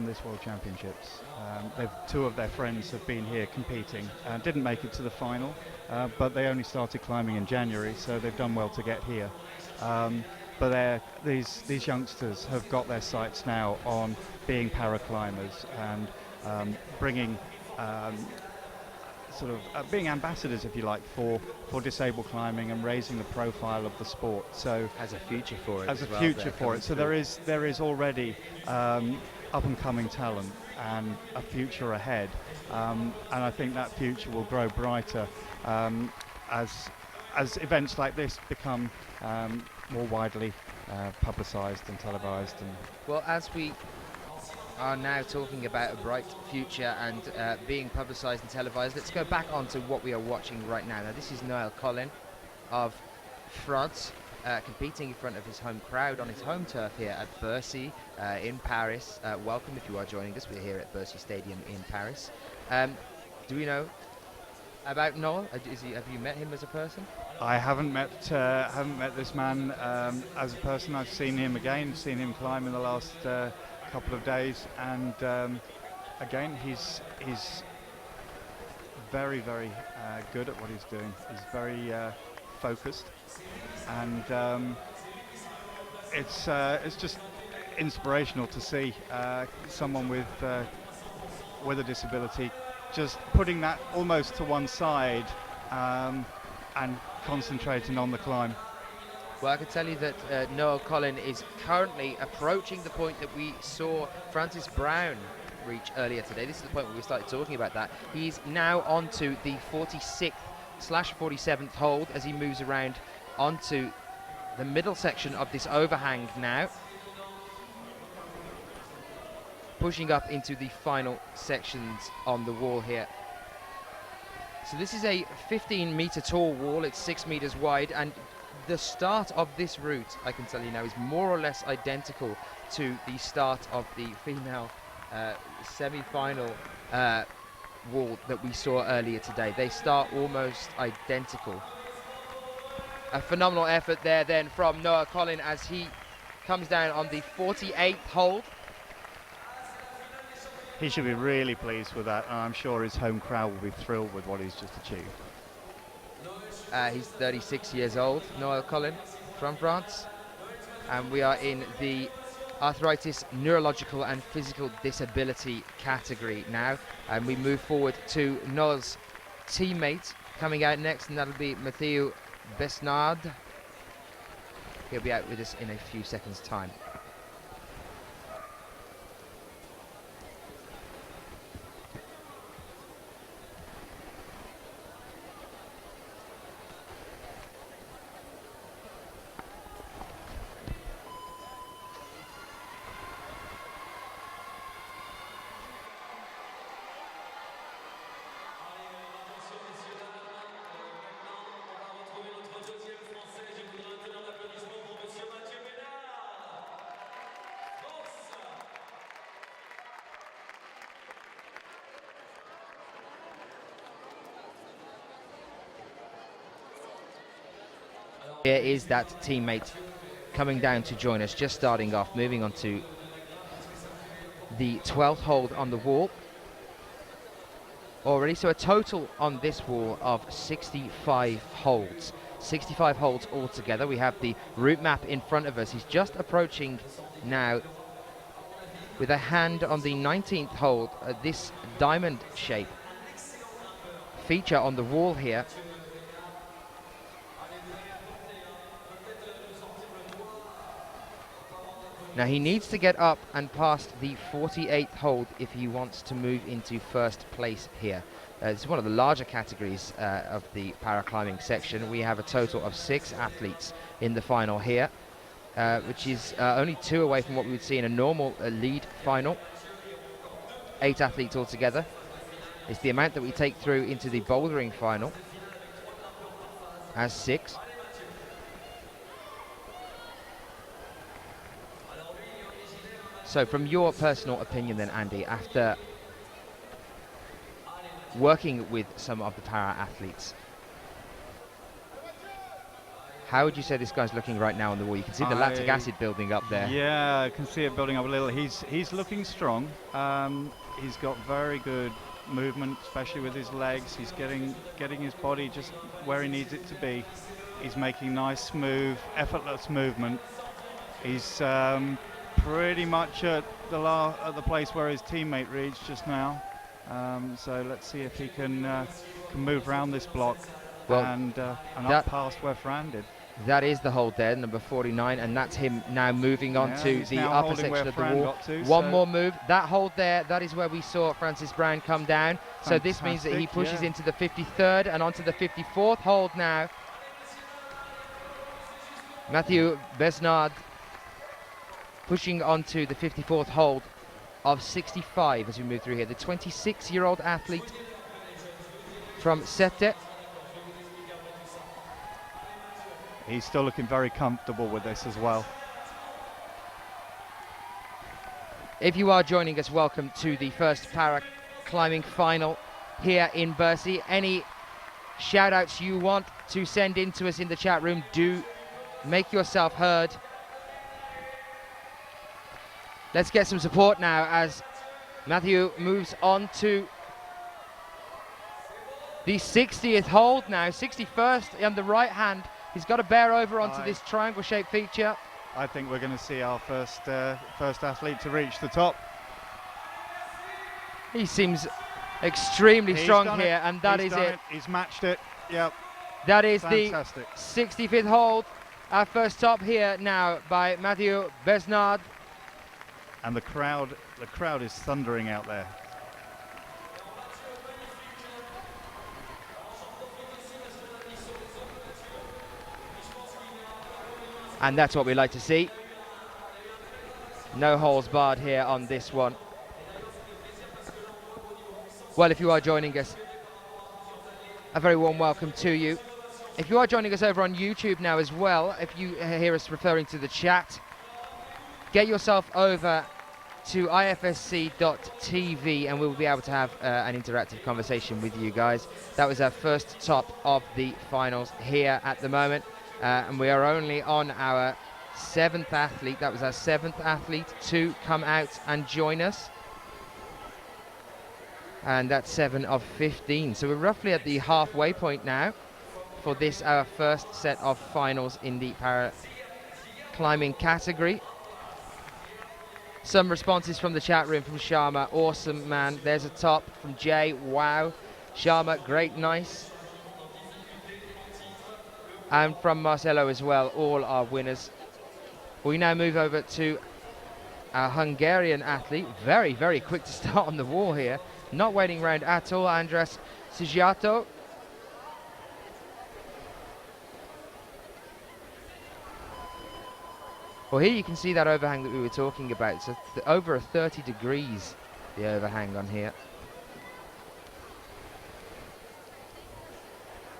this World Championships. 2 of their friends have been here competing and didn't make it to the final, but they only started climbing in January, so they've done well to get here. But these youngsters have got their sights now on being paraclimbers and bringing being ambassadors, if you like, for disabled climbing and raising the profile of the sport. So as a future for it. As a future for it. So there is already up and coming talent and a future ahead, and I think that future will grow brighter as events like this become more widely publicised and televised. And well, as we are now talking about a bright future and being publicised and televised, let's go back on to what we are watching right now. Now, this is Noel Collin of France, competing in front of his home crowd on his home turf here at Bercy in Paris. Welcome if you are joining us. We're here at Bercy Stadium in Paris. Do we know about Noel? Have you met him as a person? I haven't met this man as a person. I've seen him climb in the last couple of days, and again, he's very, very good at what he's doing. He's very focused, and it's just inspirational to see someone with a disability just putting that almost to one side and concentrating on the climb. Well, I can tell you that Noel Collin is currently approaching the point that we saw Francis Brown reach earlier today. This is the point where we started talking about that. He's now onto the 46th/47th hold as he moves around onto the middle section of this overhang now, pushing up into the final sections on the wall here. So this is a 15-meter tall wall. It's 6 meters wide, and the start of this route, I can tell you now, is more or less identical to the start of the female semi-final wall that we saw earlier today. They start almost identical. A phenomenal effort there then from Noah Collin as he comes down on the 48th hold. He should be really pleased with that, and I'm sure his home crowd will be thrilled with what he's just achieved. He's 36 years old, Noel Collin, from France. And we are in the arthritis, neurological and physical disability category now. And we move forward to Noel's teammate coming out next, and that'll be Mathieu Besnard. He'll be out with us in a few seconds' time. Here is that teammate coming down to join us, just starting off, moving on to the 12th hold on the wall already. So a total on this wall of 65 holds. 65 holds altogether. We have the route map in front of us. He's just approaching now with a hand on the 19th hold, this diamond shape feature on the wall here. Now he needs to get up and past the 48th hold if he wants to move into first place here. It's one of the larger categories of the paraclimbing section. We have a total of 6 athletes in the final here, which is only 2 away from what we would see in a normal lead final. 8 athletes altogether. It's the amount that we take through into the bouldering final as 6. So from your personal opinion then, Andy, after working with some of the para-athletes, how would you say this guy's looking right now on the wall? You can see the lactic acid building up there. Yeah, I can see it building up a little. He's looking strong. He's got very good movement, especially with his legs. He's getting his body just where he needs it to be. He's making nice, smooth, effortless movement. He's pretty much at the place where his teammate reached just now. So let's see if he can move around this block and up past where Fran did. That is the hold there, number 49, and that's him now moving on to the upper section of the wall. One more move. That hold there, that is where we saw Francis Brown come down. So this means that he pushes into the 53rd and onto the 54th hold now. Mathieu Besnard pushing onto the 54th hold of 65 as we move through here. The 26-year-old athlete from Sète. He's still looking very comfortable with this as well. If you are joining us, welcome to the first para climbing final here in Bercy. Any shout outs you want to send in to us in the chat room, do make yourself heard. Let's get some support now as Mathieu moves on to the 60th hold now, 61st on the right hand. He's got to bear over onto this triangle-shaped feature. I think we're going to see our first athlete to reach the top. He seems Extremely He's strong done here, it. and that He's is done it. He's matched it. Yep. That is Fantastic. the 65th hold. Our first top here now by Mathieu Besnard. And the crowd is thundering out there. And that's what we like to see. No holes barred here on this one. Well, if you are joining us, a very warm welcome to you. If you are joining us over on YouTube now as well, if you hear us referring to the chat, get yourself over to ifsc.tv and we'll be able to have an interactive conversation with you guys. That was our first top of the finals here at the moment. And we are only on our 7th athlete. That was our 7th athlete to come out and join us. And that's 7 of 15. So we're roughly at the halfway point now for this, our first set of finals in the para climbing category. Some responses from the chat room from Sharma. Awesome, man. There's a top from Jay. Wow. Sharma, great, nice. And from Marcelo as well, all are winners. We now move over to our Hungarian athlete. Very, very quick to start on the wall here. Not waiting around at all, Andras Sigiato. Well, here you can see that overhang that we were talking about. So over 30 degrees, the overhang on here.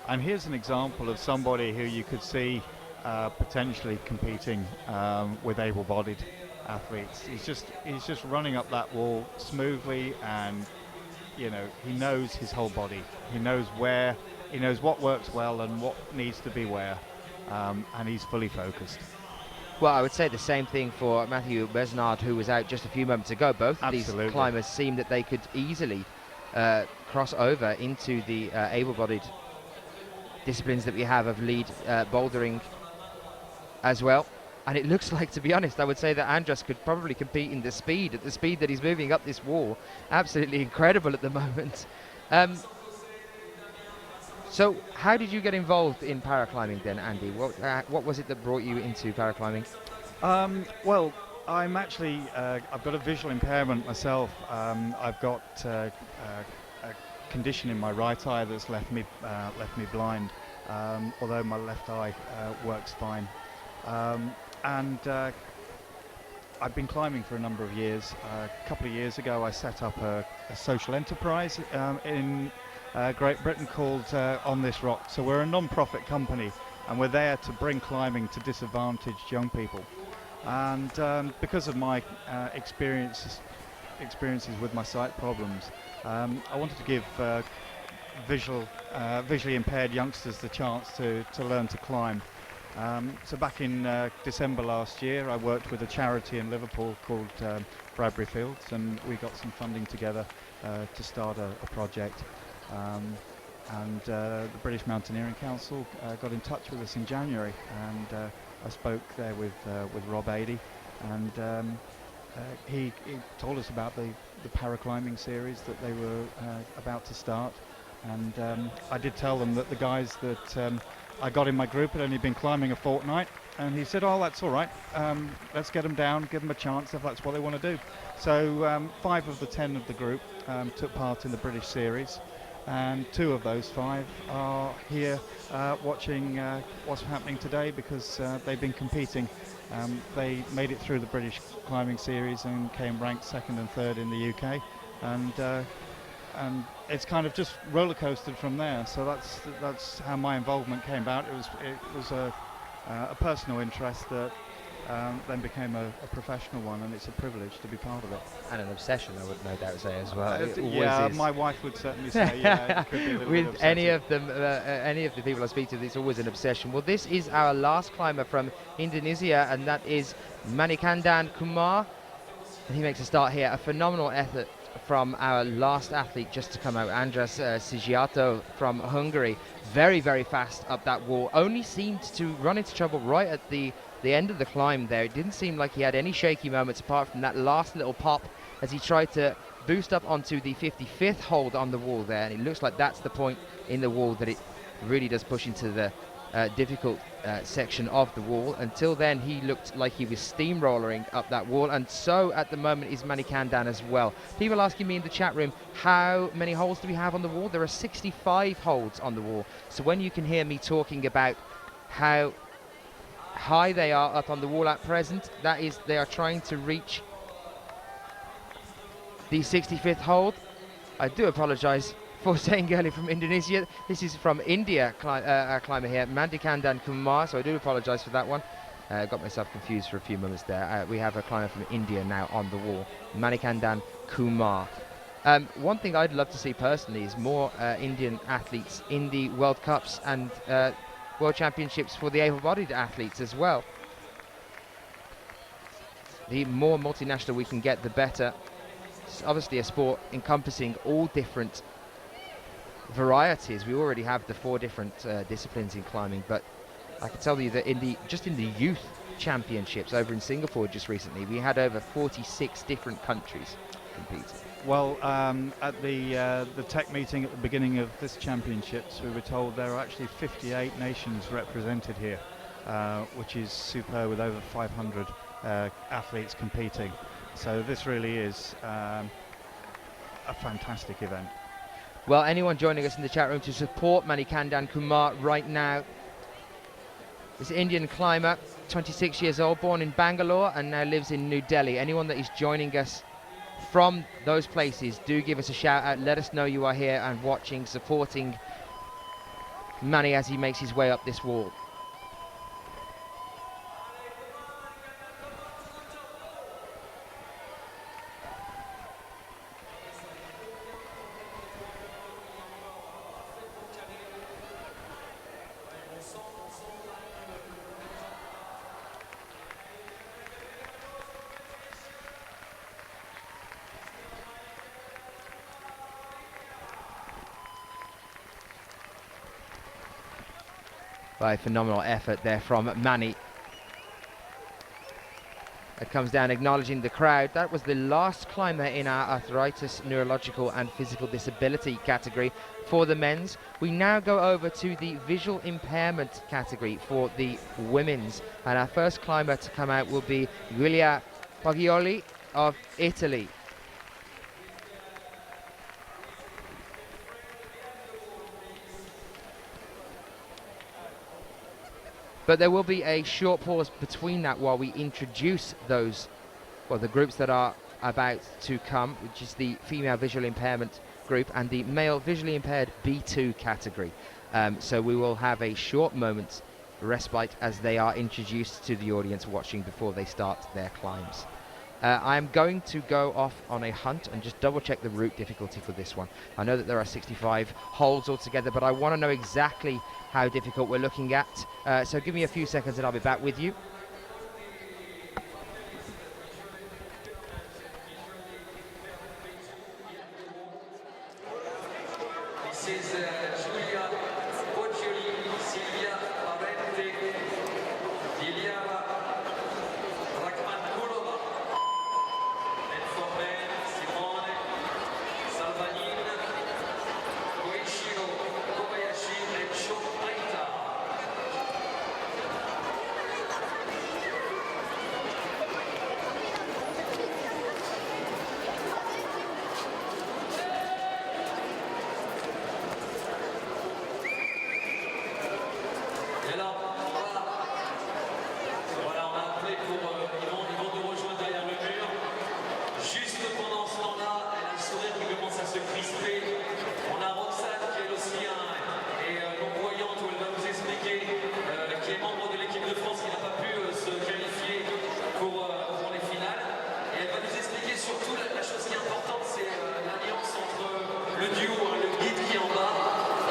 And here's an example of somebody who you could see potentially competing with able-bodied athletes. He's just running up that wall smoothly, and you know, he knows his whole body. He knows what works well and what needs to be where, and he's fully focused. Well, I would say the same thing for Mathieu Besnard, who was out just a few moments ago. Both of these climbers seemed that they could easily cross over into the able-bodied disciplines that we have of lead bouldering as well. And it looks like, to be honest, I would say that Andras could probably compete in the speed, at the speed that he's moving up this wall. Absolutely incredible at the moment. So how did you get involved in paraclimbing then, Andy? What was it that brought you into paraclimbing? Well, I'm actually, I've got a visual impairment myself. I've got a condition in my right eye that's left me blind, although my left eye works fine. And I've been climbing for a number of years. A couple of years ago I set up a social enterprise in Great Britain called On This Rock. So we're a non-profit company and we're there to bring climbing to disadvantaged young people. And because of my experiences with my sight problems, I wanted to give visually impaired youngsters the chance to learn to climb. So back in December last year, I worked with a charity in Liverpool called Bradbury Fields, and we got some funding together to start a project. And the British Mountaineering Council got in touch with us in January, and I spoke there with Rob Adey, and he told us about the paraclimbing series that they were about to start. And I did tell them that the guys that I got in my group had only been climbing a fortnight, and he said, oh, that's all right, let's get them down, give them a chance if that's what they want to do. So 5 of the 10 of the group took part in the British series, and 2 of those 5 are here watching what's happening today because they've been competing. They made it through the British climbing series and came ranked 2nd and 3rd in the UK, and it's kind of just roller coasted from there. So that's how my involvement came about. It was a personal interest that then became a professional one, and it's a privilege to be part of it. And an obsession, I would no doubt say as well. Yeah, my wife would certainly say, yeah, it could be a little bit with any of them, any of the people I speak to, it's always an obsession. Well, this is our last climber from Indonesia, and that is Manikandan Kumar. And he makes a start here. A phenomenal effort from our last athlete just to come out, Andras Sigiato from Hungary. Very, very fast up that wall. Only seemed to run into trouble right at the end of the climb there. It didn't seem like he had any shaky moments apart from that last little pop as he tried to boost up onto the 55th hold on the wall there, and it looks like that's the point in the wall that it really does push into the difficult section of the wall. Until then, he looked like he was steamrolling up that wall, and so at the moment is Manikandan as well. People asking me in the chat room, how many holes do we have on the wall? There are 65 holds on the wall. So when you can hear me talking about how high they are up on the wall at present, that is, they are trying to reach the 65th hold. I do apologise for saying earlier from Indonesia. This is from India, our climber here, Manikandan Kumar, so I do apologise for that one. Got myself confused for a few moments there. We have a climber from India now on the wall, Manikandan Kumar. One thing I'd love to see personally is more Indian athletes in the World Cups and World Championships for the able-bodied athletes as well. The more multinational we can get, the better. It's obviously a sport encompassing all different varieties. We already have the 4 different disciplines in climbing, but I can tell you that just in the youth championships over in Singapore just recently, we had over 46 different countries competing. Well, at the tech meeting at the beginning of this championships, we were told there are actually 58 nations represented here, which is superb, with over 500 athletes competing. So this really is a fantastic event. Well, anyone joining us in the chat room to support Manikandan Kumar right now, this Indian climber, 26 years old, born in Bangalore and now lives in New Delhi. Anyone that is joining us from those places, do give us a shout out. Let us know you are here and watching, supporting Mani as he makes his way up this wall. By phenomenal effort there from Mani. It comes down acknowledging the crowd. That was the last climber in our arthritis, neurological and physical disability category for the men's. We now go over to the visual impairment category for the women's, and our first climber to come out will be Giulia Pagioli of Italy. But there will be a short pause between that while we introduce those, well, the groups that are about to come, which is the female visual impairment group and the male visually impaired B2 category. So we will have a short moment's respite as they are introduced to the audience watching before they start their climbs. I'm going to go off on a hunt and just double check the route difficulty for this one. I know that there are 65 holes altogether, but I want to know exactly how difficult we're looking at. So give me a few seconds and I'll be back with you. This is Giulia Pagioli, Silvia Parente, Liliana Rakmankulova, and for men, Simone Salvanin, Koichiro Kobayashi, and Sho Aita. Et alors, voilà, on a appelé pour... ils vont nous rejoindre derrière le mur. Juste pendant ce temps-là, elle a le sourire qui commence à se crisper. On a Roxane qui est aussi et non-voyante, où elle va nous expliquer, qui est membre de l'équipe de France qui n'a pas pu se qualifier pour les finales. Et elle va nous expliquer surtout la chose qui est importante, c'est l'alliance entre le duo, le guide qui est en bas.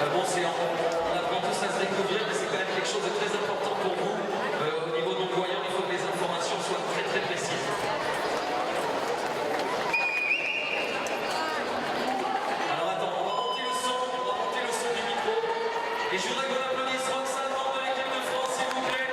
Bon, on apprend tous à se découvrir, mais c'est quand même quelque chose de très important pour vous. Au niveau non-voyant, il faut que les informations soient très très précises. Alors attends, on va monter le son du micro. Et je voudrais qu'on applaudisse Roxane, membre de l'équipe de France, s'il vous plaît.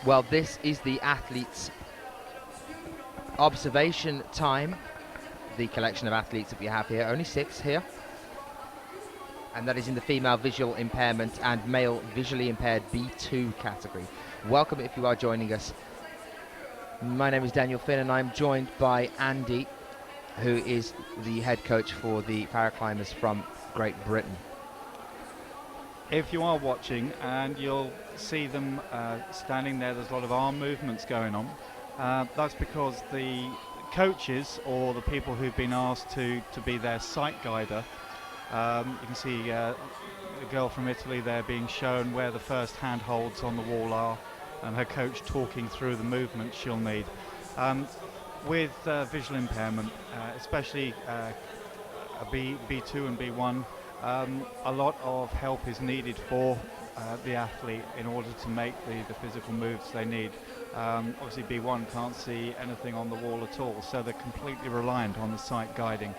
Well, this is the athletes' observation time. The collection of athletes that we have here, only 6 here. And that is in the female visual impairment and male visually impaired B2 category. Welcome if you are joining us. My name is Daniel Finn and I'm joined by Andy, who is the head coach for the paraclimbers from Great Britain. If you are watching, and you'll see them standing there's a lot of arm movements going on. That's because the coaches, or the people who've been asked to be their sight guider, you can see the girl from Italy there being shown where the first handholds on the wall are, and her coach talking through the movements she'll need. With visual impairment, especially B2 and B1, a lot of help is needed for the athlete in order to make the physical moves they need. Obviously B1 can't see anything on the wall at all, so they're completely reliant on the sight guiding.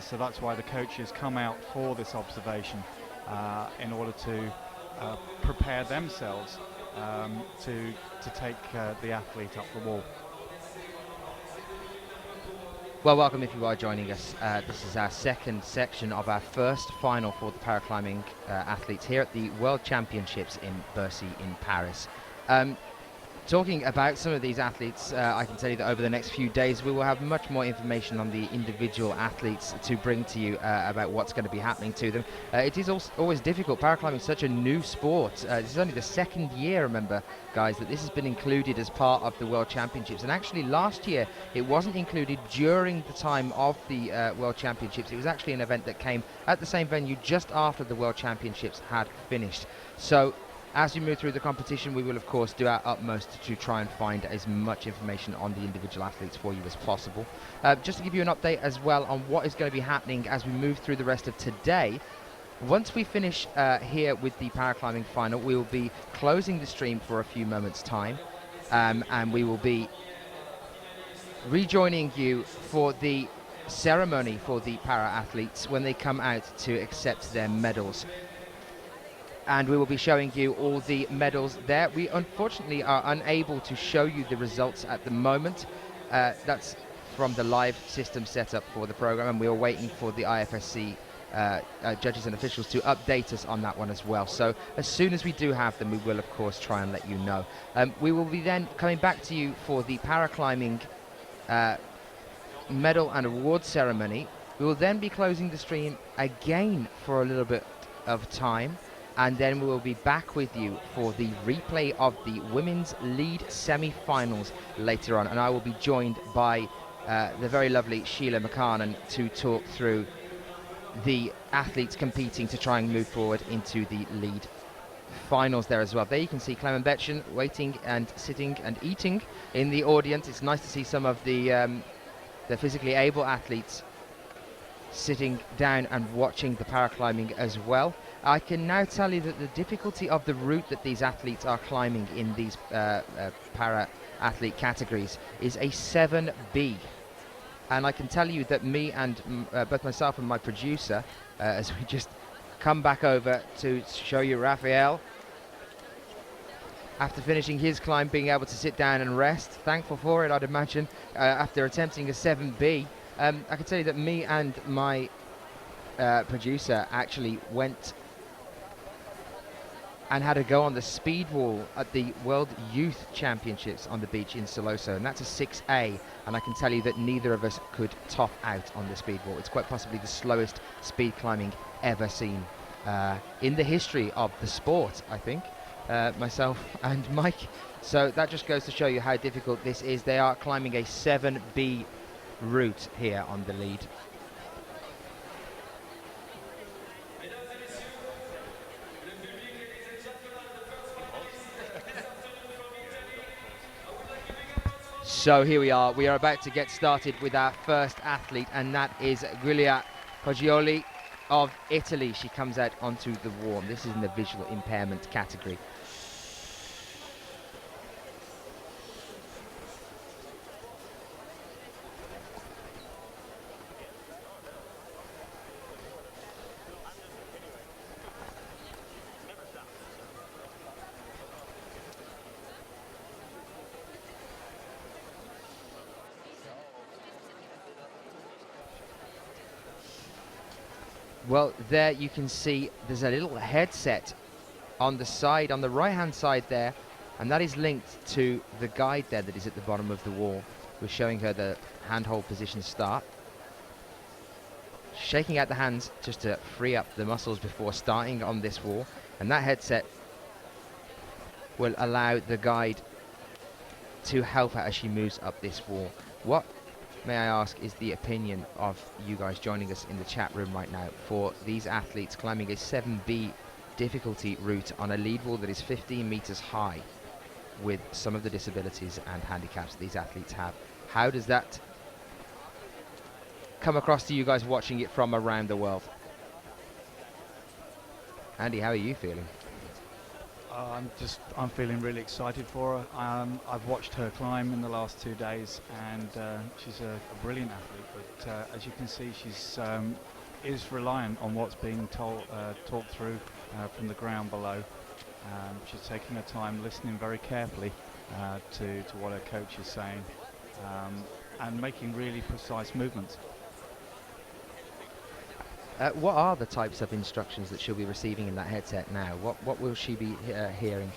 So that's why the coaches come out for this observation in order to prepare themselves to take the athlete up the wall. Well, welcome if you are joining us. This is our second section of our first final for the paraclimbing athletes here at the World Championships in Bercy in Paris. Talking about some of these athletes, I can tell you that over the next few days we will have much more information on the individual athletes to bring to you about what's going to be happening to them. It is always difficult. Paraclimbing is such a new sport. This is only the second year, remember, guys, that this has been included as part of the World Championships. And actually last year it wasn't included during the time of the World Championships. It was actually an event that came at the same venue just after the World Championships had finished. So as we move through the competition, we will of course do our utmost to try and find as much information on the individual athletes for you as possible. Just to give you an update as well on what is going to be happening as we move through the rest of today. Once we finish here with the paraclimbing final, we will be closing the stream for a few moments time, and we will be rejoining you for the ceremony for the para athletes when they come out to accept their medals. And we will be showing you all the medals there. We unfortunately are unable to show you the results at the moment. That's from the live system set up for the program, and we are waiting for the IFSC judges and officials to update us on that one as well. So as soon as we do have them, we will of course try and let you know. We will be then coming back to you for the paraclimbing medal and award ceremony. We will then be closing the stream again for a little bit of time, and then we will be back with you for the replay of the women's lead semi-finals later on, and I will be joined by the very lovely Sheila McCarnan to talk through the athletes competing to try and move forward into the lead finals there as well. There you can see Clement Betchen waiting and sitting and eating in the audience. It's nice to see some of the physically able athletes sitting down and watching the paraclimbing as well. I can now tell you that the difficulty of the route that these athletes are climbing in these para athlete categories is a 7B. And I can tell you that me and both myself and my producer, as we just come back over to show you Raphael, after finishing his climb, being able to sit down and rest, thankful for it, I'd imagine, after attempting a 7B. I can tell you that me and my producer actually went and had a go on the speed wall at the World Youth Championships on the beach in Soloso, and that's a 6A, and I can tell you that neither of us could top out on the speed wall. It's quite possibly the slowest speed climbing ever seen in the history of the sport, I think, myself and Mike. So that just goes to show you how difficult this is. They are climbing a 7B route here on the lead. So here we are about to get started with our first athlete, and that is Giulia Poggioli of Italy. She comes out onto the warm. This is in the visual impairment category. Well, there you can see there's a little headset on the side, on the right-hand side there, and that is linked to the guide there that is at the bottom of the wall. We're showing her the handhold position start. Shaking out the hands just to free up the muscles before starting on this wall, and that headset will allow the guide to help her as she moves up this wall. What, may I ask, is the opinion of you guys joining us in the chat room right now for these athletes climbing a 7B difficulty route on a lead wall that is 15 meters high with some of the disabilities and handicaps these athletes have? How does that come across to you guys watching it from around the world? Andy, how are you feeling? I'm feeling really excited for her. I've watched her climb in the last 2 days, and she's a brilliant athlete. But as you can see, she's is reliant on what's being talked through from the ground below. She's taking her time, listening very carefully to what her coach is saying, and making really precise movements. What are the types of instructions that she'll be receiving in that headset now? What will she be hearing?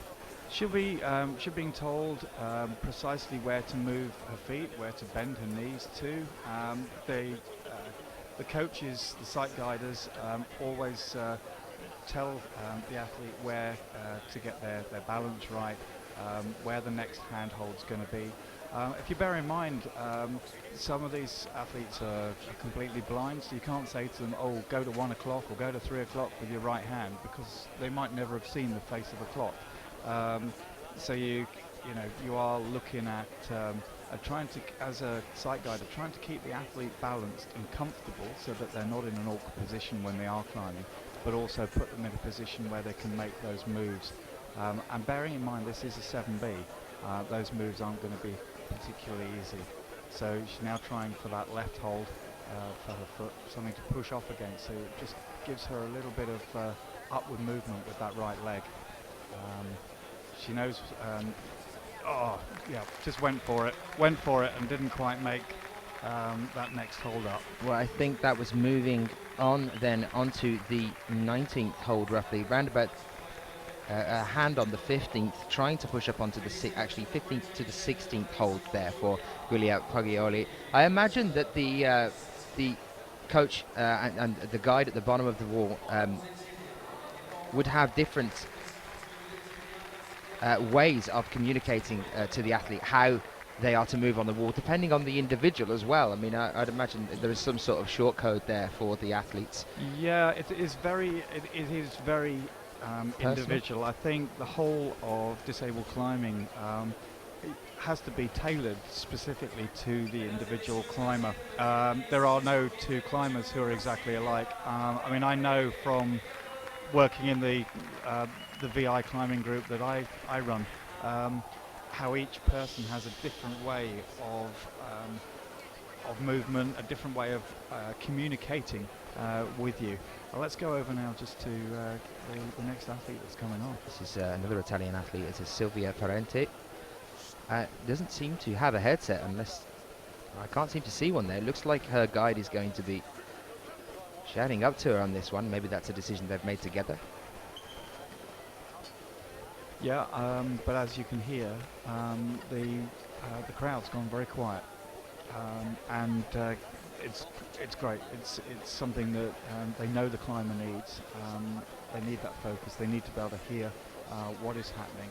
She'll be being told precisely where to move her feet, where to bend her knees to. The coaches, the sight guiders, always tell the athlete where to get their balance right, where the next handhold's going to be. If you bear in mind, some of these athletes are completely blind, so you can't say to them, oh, go to 1 o'clock or go to 3 o'clock with your right hand, because they might never have seen the face of a clock. So you are looking at trying to, as a sight guide, trying to keep the athlete balanced and comfortable so that they're not in an awkward position when they are climbing, but also put them in a position where they can make those moves. And bearing in mind this is a 7B, those moves aren't going to be particularly easy. So she's now trying for that left hold for her foot, something to push off against, so it just gives her a little bit of upward movement with that right leg. She knows, just went for it and didn't quite make that next hold up. Well, I think that was moving on then onto the 19th hold roughly, round about a hand on the 15th, trying to push up onto the 15th to the 16th hold there for Giulia Paglioli. I imagine that the coach and the guide at the bottom of the wall would have different ways of communicating to the athlete how they are to move on the wall, depending on the individual as well. I mean, I'd imagine there is some sort of short code there for the athletes. Yeah, it is very individual. I think the whole of disabled climbing has to be tailored specifically to the individual climber. There are no two climbers who are exactly alike. I mean, I know from working in the VI climbing group that I run, how each person has a different way of movement, a different way of communicating with you. Well, let's go over now just to the next athlete that's coming on. This is another Italian athlete. It's Silvia Parente. Doesn't seem to have a headset, unless I can't seem to see one there. It looks like her guide is going to be shouting up to her on this one. Maybe that's a decision they've made together. Yeah, but as you can hear, the crowd's gone very quiet, and it's great. It's something that they know the climber needs. They need that focus. They need to be able to hear what is happening.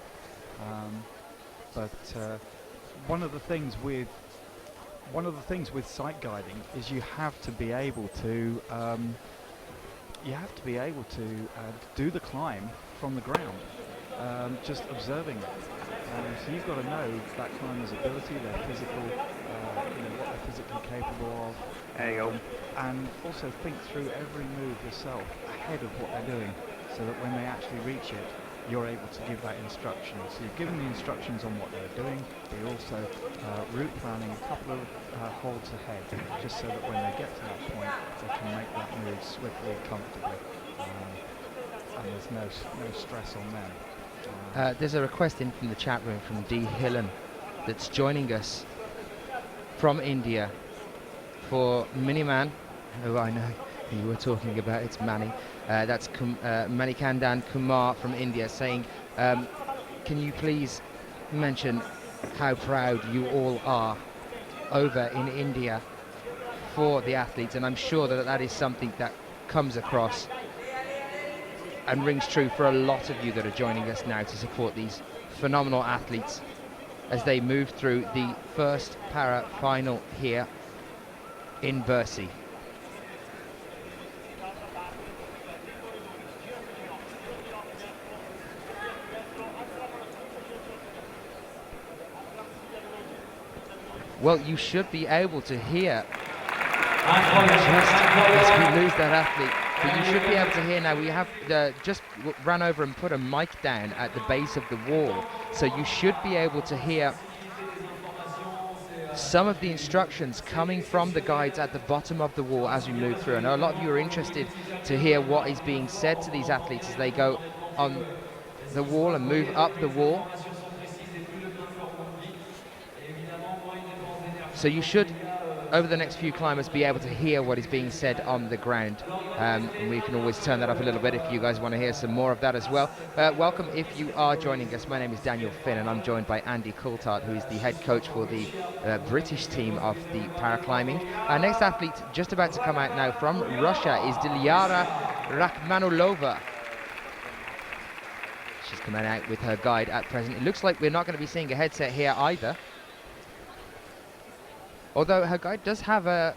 But one of the things with sight guiding is you have to be able to do the climb from the ground. Just observing it. So you've got to know that climber's ability, their physical, what they're physically capable of. There you go. And also think through every move yourself ahead of what they're doing, so that when they actually reach it, you're able to give that instruction. So you're giving the instructions on what they're doing, but you're also route planning a couple of holds ahead, just so that when they get to that point, they can make that move swiftly and comfortably. And there's no stress on them. There's a request in from the chat room from D. Hillen that's joining us from India for Miniman, who I know You were talking about, it's Mani. That's Manikandan Kumar from India saying, can you please mention how proud you all are over in India for the athletes? And I'm sure that that is something that comes across and rings true for a lot of you that are joining us now to support these phenomenal athletes as they move through the first para final here in Bercy. Well, you should be able to hear, just as we lose that athlete, but you should be able to hear now. We have just run over and put a mic down at the base of the wall, so you should be able to hear some of the instructions coming from the guides at the bottom of the wall as we move through. I know a lot of you are interested to hear what is being said to these athletes as they go on the wall and move up the wall. So you should, over the next few climbers, be able to hear what is being said on the ground. And we can always turn that up a little bit if you guys want to hear some more of that as well. Welcome if you are joining us. My name is Daniel Finn and I'm joined by Andy Coulthard, who is the head coach for the British team of the paraclimbing. Our next athlete just about to come out now from Russia is Dilyara Rakhmanulova. She's coming out with her guide at present. It looks like we're not going to be seeing a headset here either. Although her guide does have a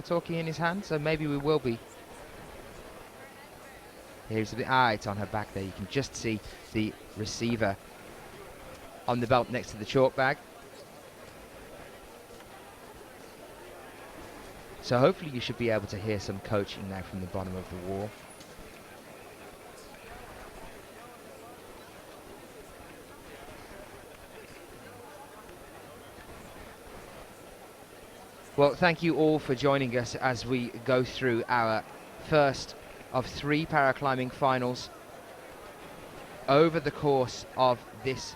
talkie in his hand, so maybe we will be. Here's the, it's on her back there. You can just see the receiver on the belt next to the chalk bag. So hopefully you should be able to hear some coaching now from the bottom of the wall. Well, thank you all for joining us as we go through our first of 3 paraclimbing finals over the course of this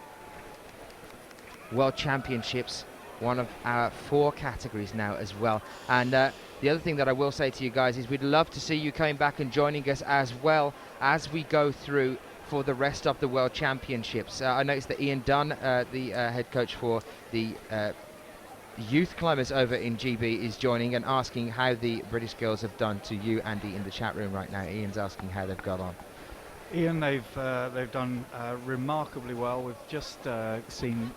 World Championships, one of our 4 categories now as well. And the other thing that I will say to you guys is we'd love to see you coming back and joining us as well as we go through for the rest of the World Championships. I noticed that Ian Dunn, the head coach for the youth climbers over in GB, is joining and asking how the British girls have done to you, Andy, in the chat room right now. Ian's asking how they've got on. Ian, they've done remarkably well. We've just seen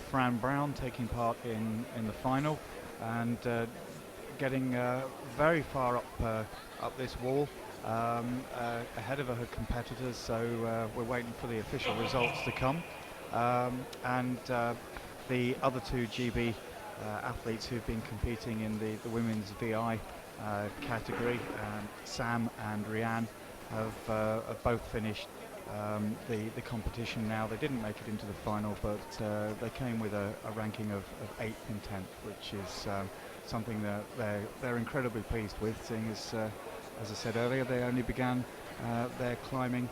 Fran Brown taking part in the final and getting very far up this wall, ahead of her competitors. So we're waiting for the official results to come, and the other 2 GB athletes who've been competing in the women's VI category, Sam and Rianne, have both finished the competition now. They didn't make it into the final, but they came with a ranking of 8th and 10th, which is something that they're incredibly pleased with, seeing as I said earlier, they only began their climbing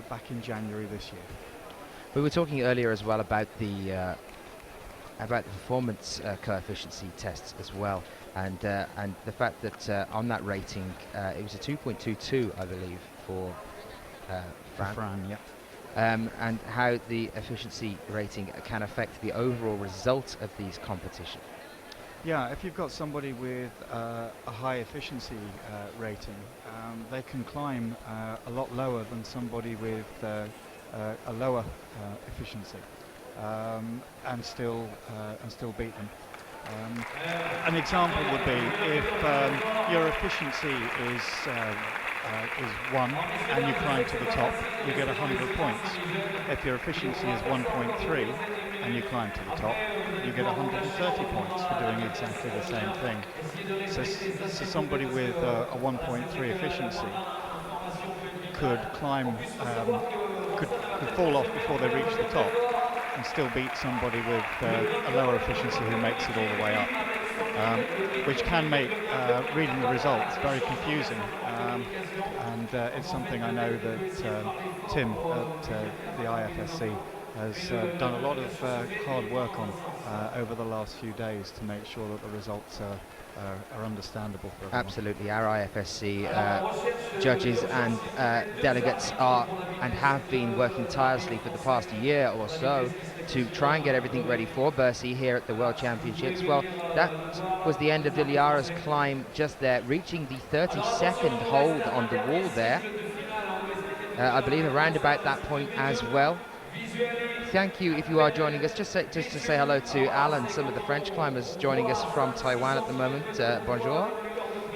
back in January this year. We were talking earlier as well about the performance coefficient tests as well, and the fact that on that rating it was a 2.22, I believe, for Fran. Yeah. And how the efficiency rating can affect the overall result of these competitions. Yeah, if you've got somebody with a high efficiency rating, they can climb a lot lower than somebody with a lower efficiency. And still beat them. An example would be if your efficiency is 1 and you climb to the top, you get 100 points. If your efficiency is 1.3 and you climb to the top, you get 130 points for doing exactly the same thing. So somebody with a 1.3 efficiency could climb, could fall off before they reach the top and still beat somebody with a lower efficiency who makes it all the way up, which can make reading the results very confusing. And it's something I know that Tim at the IFSC has done a lot of hard work on over the last few days to make sure that the results are understandable for everyone. Absolutely, our IFSC judges and delegates are and have been working tirelessly for the past year or so to try and get everything ready for Bercy here at the World Championships. Well, that was the end of Diliara's climb just there, reaching the 32nd hold on the wall there. I believe around about that point as well. Thank you if you are joining us. Just to say hello to Alan, some of the French climbers joining us from Taiwan at the moment. Bonjour.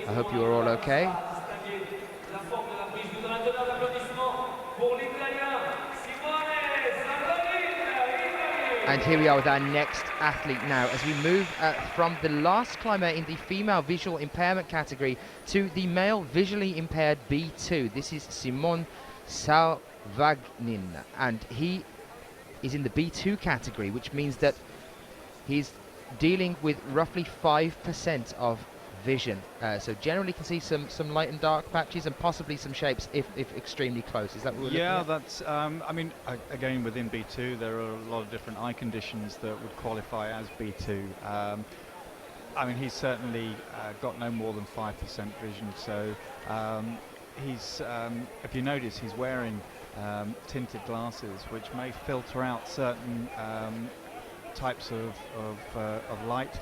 I hope you are all okay. And here we are with our next athlete now as we move from the last climber in the female visual impairment category to the male visually impaired B2. This is Simon Salvagnin, and he is in the B2 category, which means that he's dealing with roughly 5% of vision. So generally can see some light and dark patches and possibly some shapes if extremely close. Is that what we're looking at? That's, I mean, again, within B2, there are a lot of different eye conditions that would qualify as B2. I mean, he's certainly got no more than 5% vision, so he's, if you notice, he's wearing tinted glasses, which may filter out certain types of light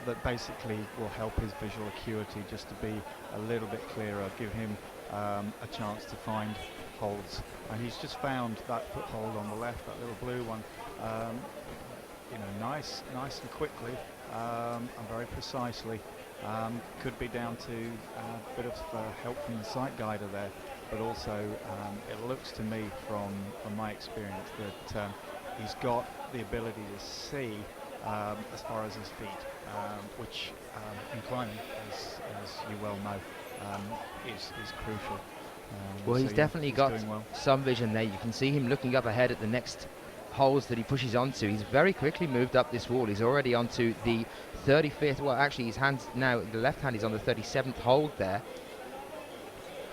that basically will help his visual acuity just to be a little bit clearer, give him a chance to find holds. And he's just found that foothold on the left, that little blue one, you know, nice and quickly and very precisely. Could be down to a bit of help from the sight guider there, but also it looks to me from my experience that he's got the ability to see as far as his feet, which in climbing, as you well know, is crucial. Well, so he's yeah, definitely got doing well. some vision there. You can see him looking up ahead at the next holes that he pushes onto. He's very quickly moved up this wall. He's already onto the 35th. Well, actually, his hands now, the left hand is on the 37th hold there.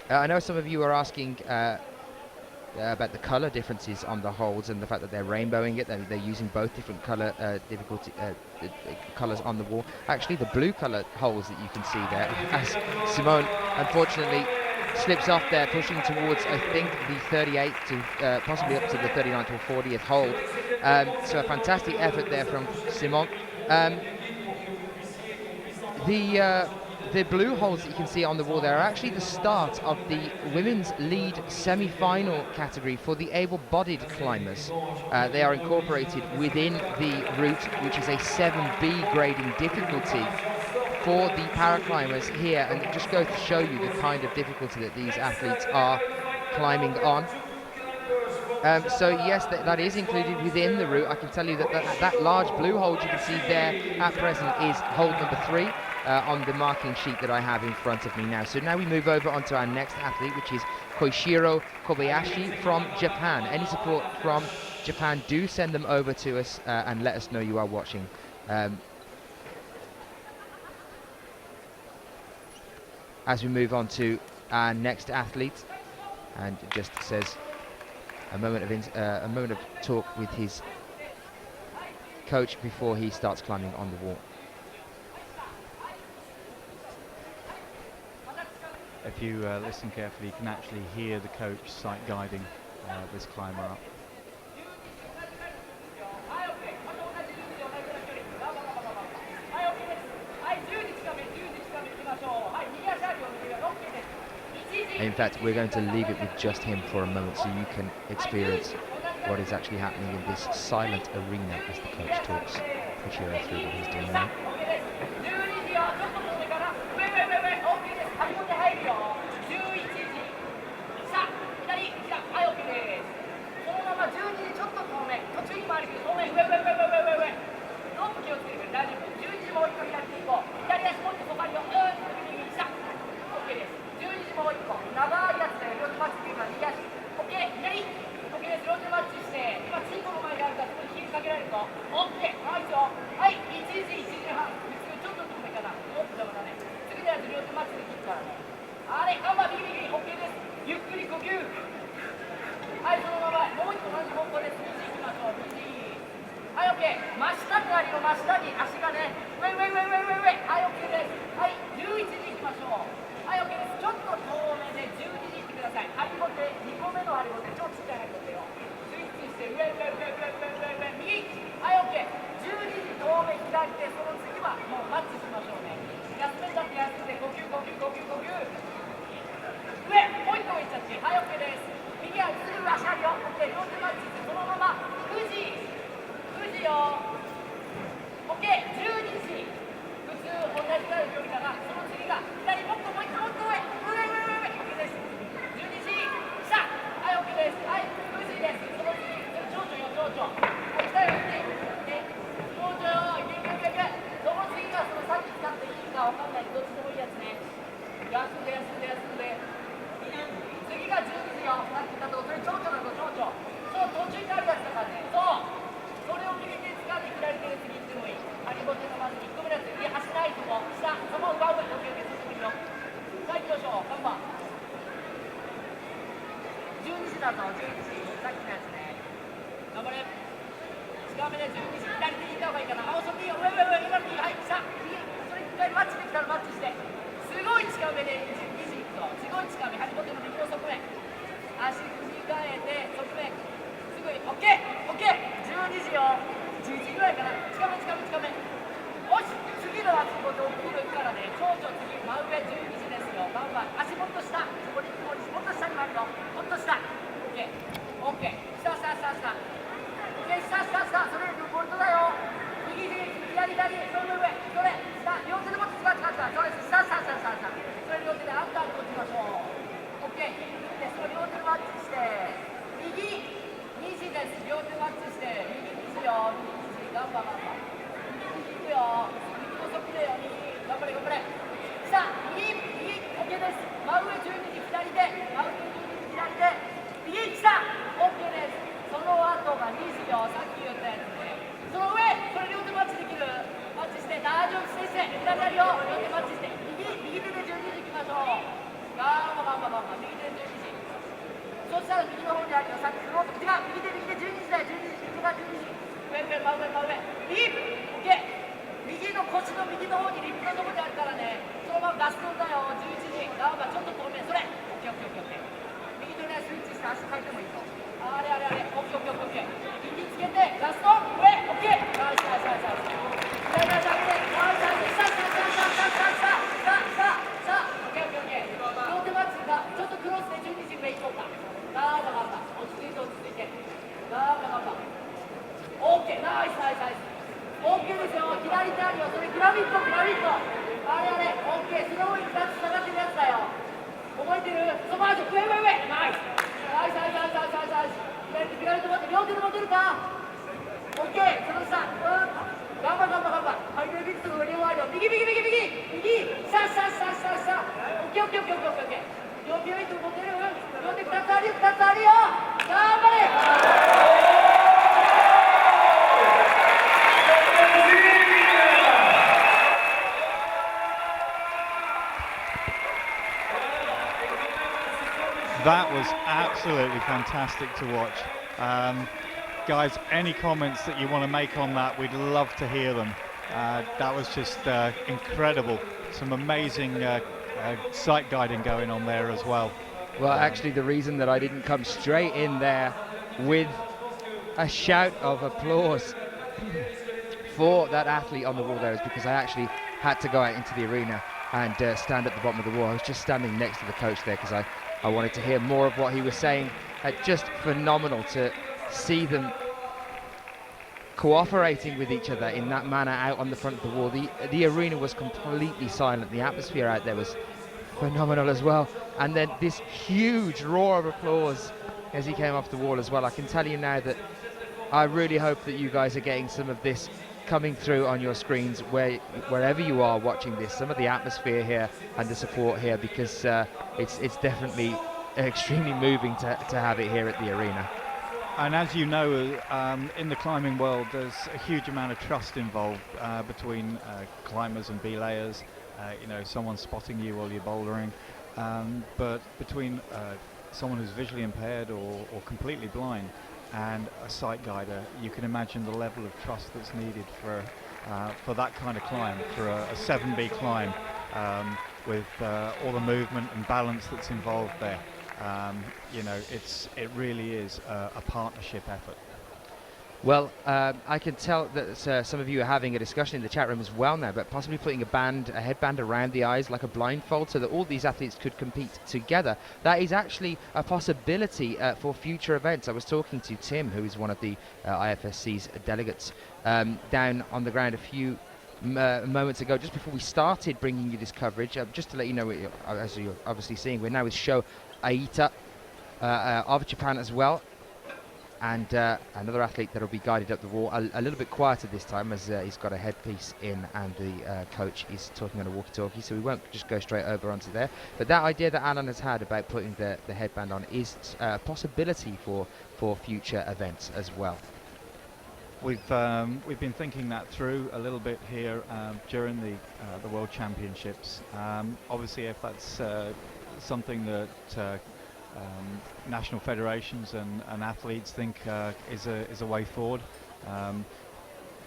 I know some of you are asking about the colour differences on the holds and the fact that they're rainbowing it. They're using both different colour colours on the wall. Actually, the blue colour holes that you can see there, as Simone unfortunately slips off there, pushing towards, I think, the 38th to possibly up to the 39th or 40th hold. So a fantastic effort there from Simone. The blue holes that you can see on the wall there are actually the start of the women's lead semi-final category for the able-bodied climbers. They are incorporated within the route, which is a 7B grading difficulty for the paraclimbers here, and it just goes to show you the kind of difficulty that these athletes are climbing on. So yes, that is included within the route. I can tell you that large blue hold you can see there at present is hold number 3 on the marking sheet that I have in front of me now. So now we move over onto our next athlete, which is Koishiro Kobayashi from Japan. Any support from Japan, do send them over to us and let us know you are watching. As we move on to our next athlete, and it just says a moment of talk with his coach before he starts climbing on the wall. If you listen carefully, you can actually hear the coach sight guiding this climber up. In fact, we're going to leave it with just him for a moment so you can experience what is actually happening in this silent arena as the coach talks Koshiro through what he's doing now. OK。真下にあるよ、真下に。足がね。上。はい、OK です。はい、11時行きましょう。はい、OK です。ちょっと遠めで12時行ってください。ハリボテ、2個目のハリボテ、超ちっちゃいハリボテよ。スイッチして、上。右。はい、OK。12時遠め左手、その次はもうマッチしましょうね。休めちゃって休んで、呼吸。上、もう一個いっちゃって。はい、OK です。右はすぐ足あるよ。OK、両手マッチして、そのまま9時よ。OK、12時。普通同じぐらいの距離かな。その次が左、もっと上。OK です。12時。下。はい、OK です。はい、9時です。その次、蝶々。はい、下よ、行って。蝶々よ、行け。その次がそのさっき使っていいかわかんない。どっちでもいいやつね。休んで。次が12時よ。さっき言ったとこ、それ蝶々だぞ、そう、途中にあるやつだからね。そう。それを右手で掴んで左手で次行ってもいい。ハリボテのまず1個目のやつ。いや、走らないとこ。下。そこを奪う。OK、そっち見るよ。さあ行きましょう。看板。12時だぞ、12時。さっきのやつね。頑張れ。近めで12時。左手に行った方がいいかな。そっちいいよ。上。今の右。はい、下。右。それ一回マッチできたらマッチして。すごい近めで2時行くと。すごい近め。ハリボテの右の側面。足踏み替えて、側面。すぐに。OK。12時よ。11時ぐらいかな。近め。よし、次の足元大きく行くからね。蝶々次、真上12時ですよ。バンバン。足もっと下。もっと下に回るよ。もっと下。OK。下。OK、下。それボルトだよ。右、左。その上。それ。下。両手で持って違う。それ、下。それ両手でアンダーに持ちましょう。OK。で、その両手でマッチして。右。2時です。両手マッチして。右2時よ。右2時。ガンバン。右行くよ。右の側でよ。右。頑張れ。下。右。OK です。真上12時左手。右下。OK です。その後が2時よ。さっき言ったやつね。その上。それ両手マッチできる。マッチして。大丈夫。先生。左あるよ。両手マッチして。右手で12時行きましょう。ガンバン。右手で12時。そしたら右の方にあるよ。さっきフロート。違う。右手12時だよ。右が12時。上。右。OK。右の腰の右の方にリップのとこであるからね。そのままガストンだよ。11時。ガンバン。ちょっと遠め。それ。OK。右とね、スイッチして足変えてもいいと。あれ。OK。右つけて、ガストン。上。OK。ナイス。左足上げて。下。OK。両手マッチが、ちょっとクロスで12時上行こうか。ガンバン。落ち着いて。ガンバン。OK。ナイス。OK ですよ。左手あるよ。それグラビット。あれ。OK。その上に2つ下がってるやつだよ。覚えてる？その後、上。ナイス。左手持って、両手で持てるか？ OK。その下。頑張。ハイブリッドの上にあるよ。右。下。OK。両手持てる？両手2つあるよ。頑張れ。That was absolutely fantastic to watch. Guys, any comments that you want to make on that, we'd love to hear them. That was just incredible. Some amazing sight guiding going on there as well. Well, actually, the reason that I didn't come straight in there with a shout of applause for that athlete on the wall there is because I actually had to go out into the arena and stand at the bottom of the wall. I was just standing next to the coach there because I wanted to hear more of what he was saying. Just phenomenal to see them cooperating with each other in that manner out on the front of the wall. The arena was completely silent. The atmosphere out there was phenomenal as well. And then this huge roar of applause as he came off the wall as well. I can tell you now that I really hope that you guys are getting some of this coming through on your screens wherever you are watching this, some of the atmosphere here and the support here, because it's definitely extremely moving to have it here at the arena. And as you know, in the climbing world, there's a huge amount of trust involved between climbers and belayers. Someone spotting you while you're bouldering, but between someone who's visually impaired or completely blind, and a sight guider, you can imagine the level of trust that's needed for that kind of climb, for a 7B climb, with all the movement and balance that's involved there. You know, it really is a partnership effort. Well, I can tell that some of you are having a discussion in the chat room as well now, but possibly putting a headband around the eyes like a blindfold so that all these athletes could compete together. That is actually a possibility for future events. I was talking to Tim, who is one of the IFSC's delegates, down on the ground a few moments ago, just before we started bringing you this coverage. Just to let you know, as you're obviously seeing, we're now with Sho Aita of Japan as well. And another athlete that will be guided up the wall, a little bit quieter this time, as he's got a headpiece in and the coach is talking on a walkie-talkie, so we won't just go straight over onto there. But that idea that Alan has had about putting the headband on is a possibility for future events as well. We've been thinking that through a little bit here during the World Championships. Obviously, if that's something that national federations and athletes think is a way forward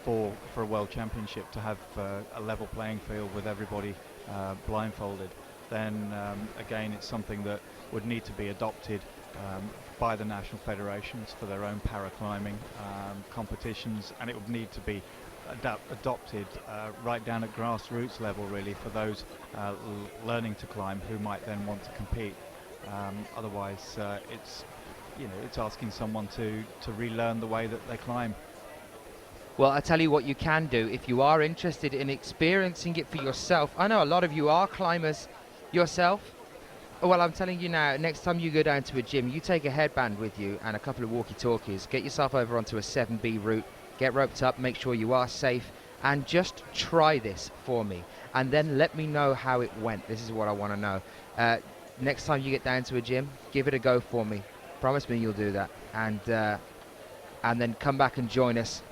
for a World Championship, to have a level playing field with everybody blindfolded, then again it's something that would need to be adopted by the national federations for their own paraclimbing competitions, and it would need to be adopted right down at grassroots level, really, for those learning to climb who might then want to compete. Otherwise, it's asking someone to relearn the way that they climb. Well, I tell you what you can do if you are interested in experiencing it for yourself. I know a lot of you are climbers yourself. Well, I'm telling you now, next time you go down to a gym, you take a headband with you and a couple of walkie-talkies, get yourself over onto a 7B route, get roped up, make sure you are safe, and just try this for me. And then let me know how it went. This is what I want to know. Next time you get down to a gym, give it a go for me. Promise me you'll do that. And then come back and join us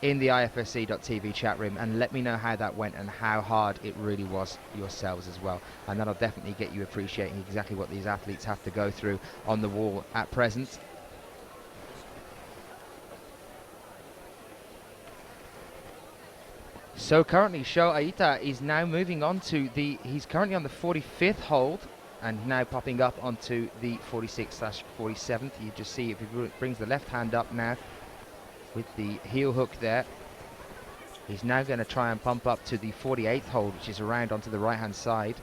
in the IFSC.tv chat room and let me know how that went and how hard it really was yourselves as well. And that'll definitely get you appreciating exactly what these athletes have to go through on the wall at present. So currently Sho Aita is now moving on to he's currently on the 45th hold and now popping up onto the 46/47th. You just see if he brings the left hand up now with the heel hook there. He's now going to try and pump up to the 48th hold, which is around onto the right hand side.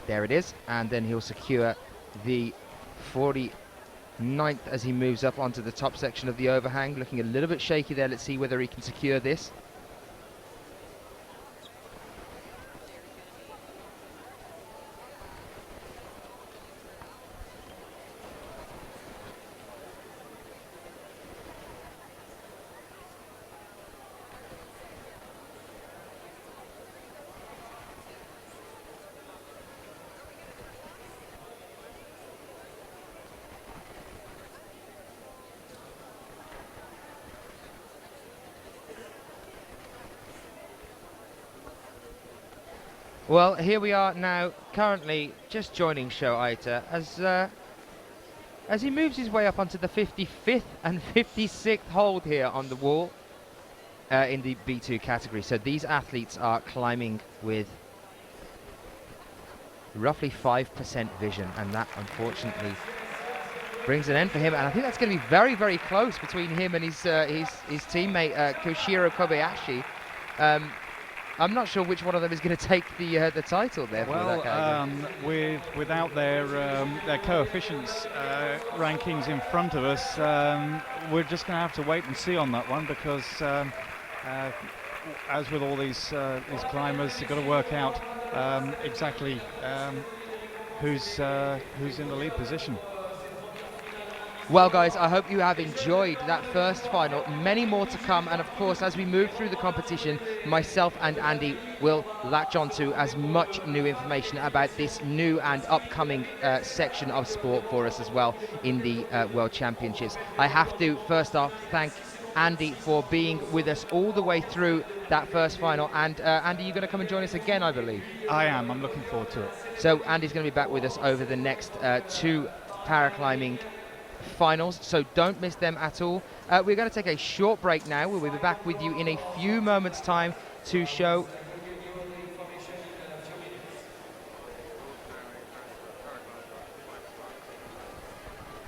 There it is, and then he'll secure the 49th as he moves up onto the top section of the overhang. Looking a little bit shaky there. Let's see whether he can secure this. Well, here we are now, currently just joining Sho Aita as he moves his way up onto the 55th and 56th hold here on the wall in the B2 category. So these athletes are climbing with roughly 5% vision, and that unfortunately brings an end for him. And I think that's going to be very, very close between him and his teammate Koshiro Kobayashi. I'm not sure which one of them is going to take the title there. Well, without their coefficients rankings in front of us, we're just going to have to wait and see on that one, because as with all these climbers, they've got to work out exactly who's in the lead position. Well, guys, I hope you have enjoyed that first final. Many more to come, and of course, as we move through the competition, myself and Andy will latch onto as much new information about this new and upcoming section of sport for us as well in the World Championships. I have to first off thank Andy for being with us all the way through that first final. And Andy, you're going to come and join us again, I believe. I am. I'm looking forward to it. So Andy's going to be back with us over the next two paraclimbing finals, so don't miss them at all. We're going to take a short break now. We'll be back with you in a few moments' time to show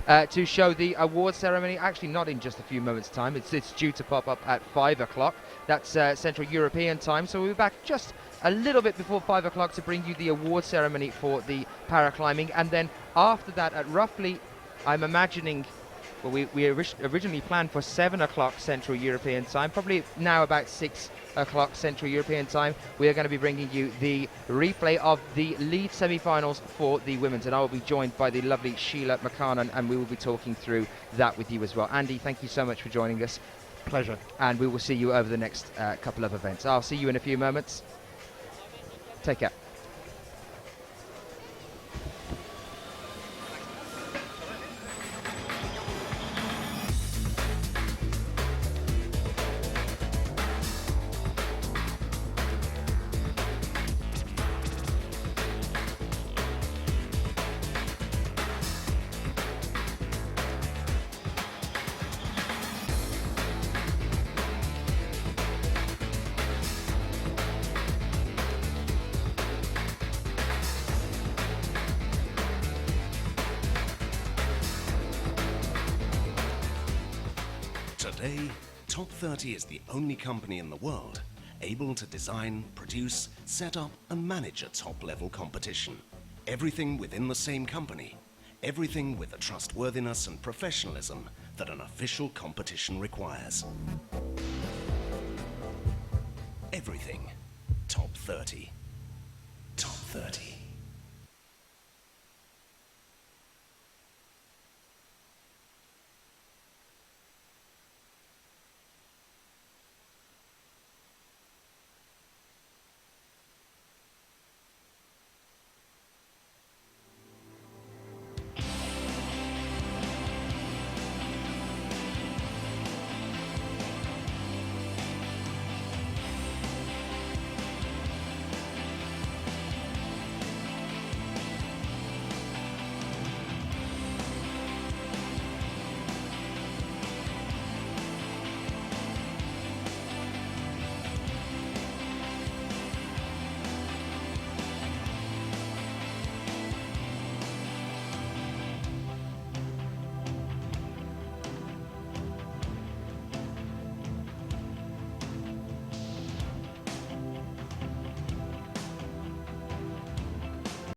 the award ceremony. Actually, not in just a few moments' time. It's due to pop up at 5 o'clock. That's Central European time. So we'll be back just a little bit before 5 o'clock to bring you the award ceremony for the paraclimbing. And then after that, at roughly, I'm imagining, well, we originally planned for 7 o'clock Central European time, probably now about 6 o'clock Central European time. We are going to be bringing you the replay of the lead semi-finals for the women's, and I will be joined by the lovely Sheila McCarnan, and we will be talking through that with you as well. Andy, thank you so much for joining us. Pleasure. And we will see you over the next couple of events. I'll see you in a few moments. Take care. Today, Top 30 is the only company in the world able to design, produce, set up and manage a top-level competition. Everything within the same company. Everything with the trustworthiness and professionalism that an official competition requires. Everything Top 30. Top 30.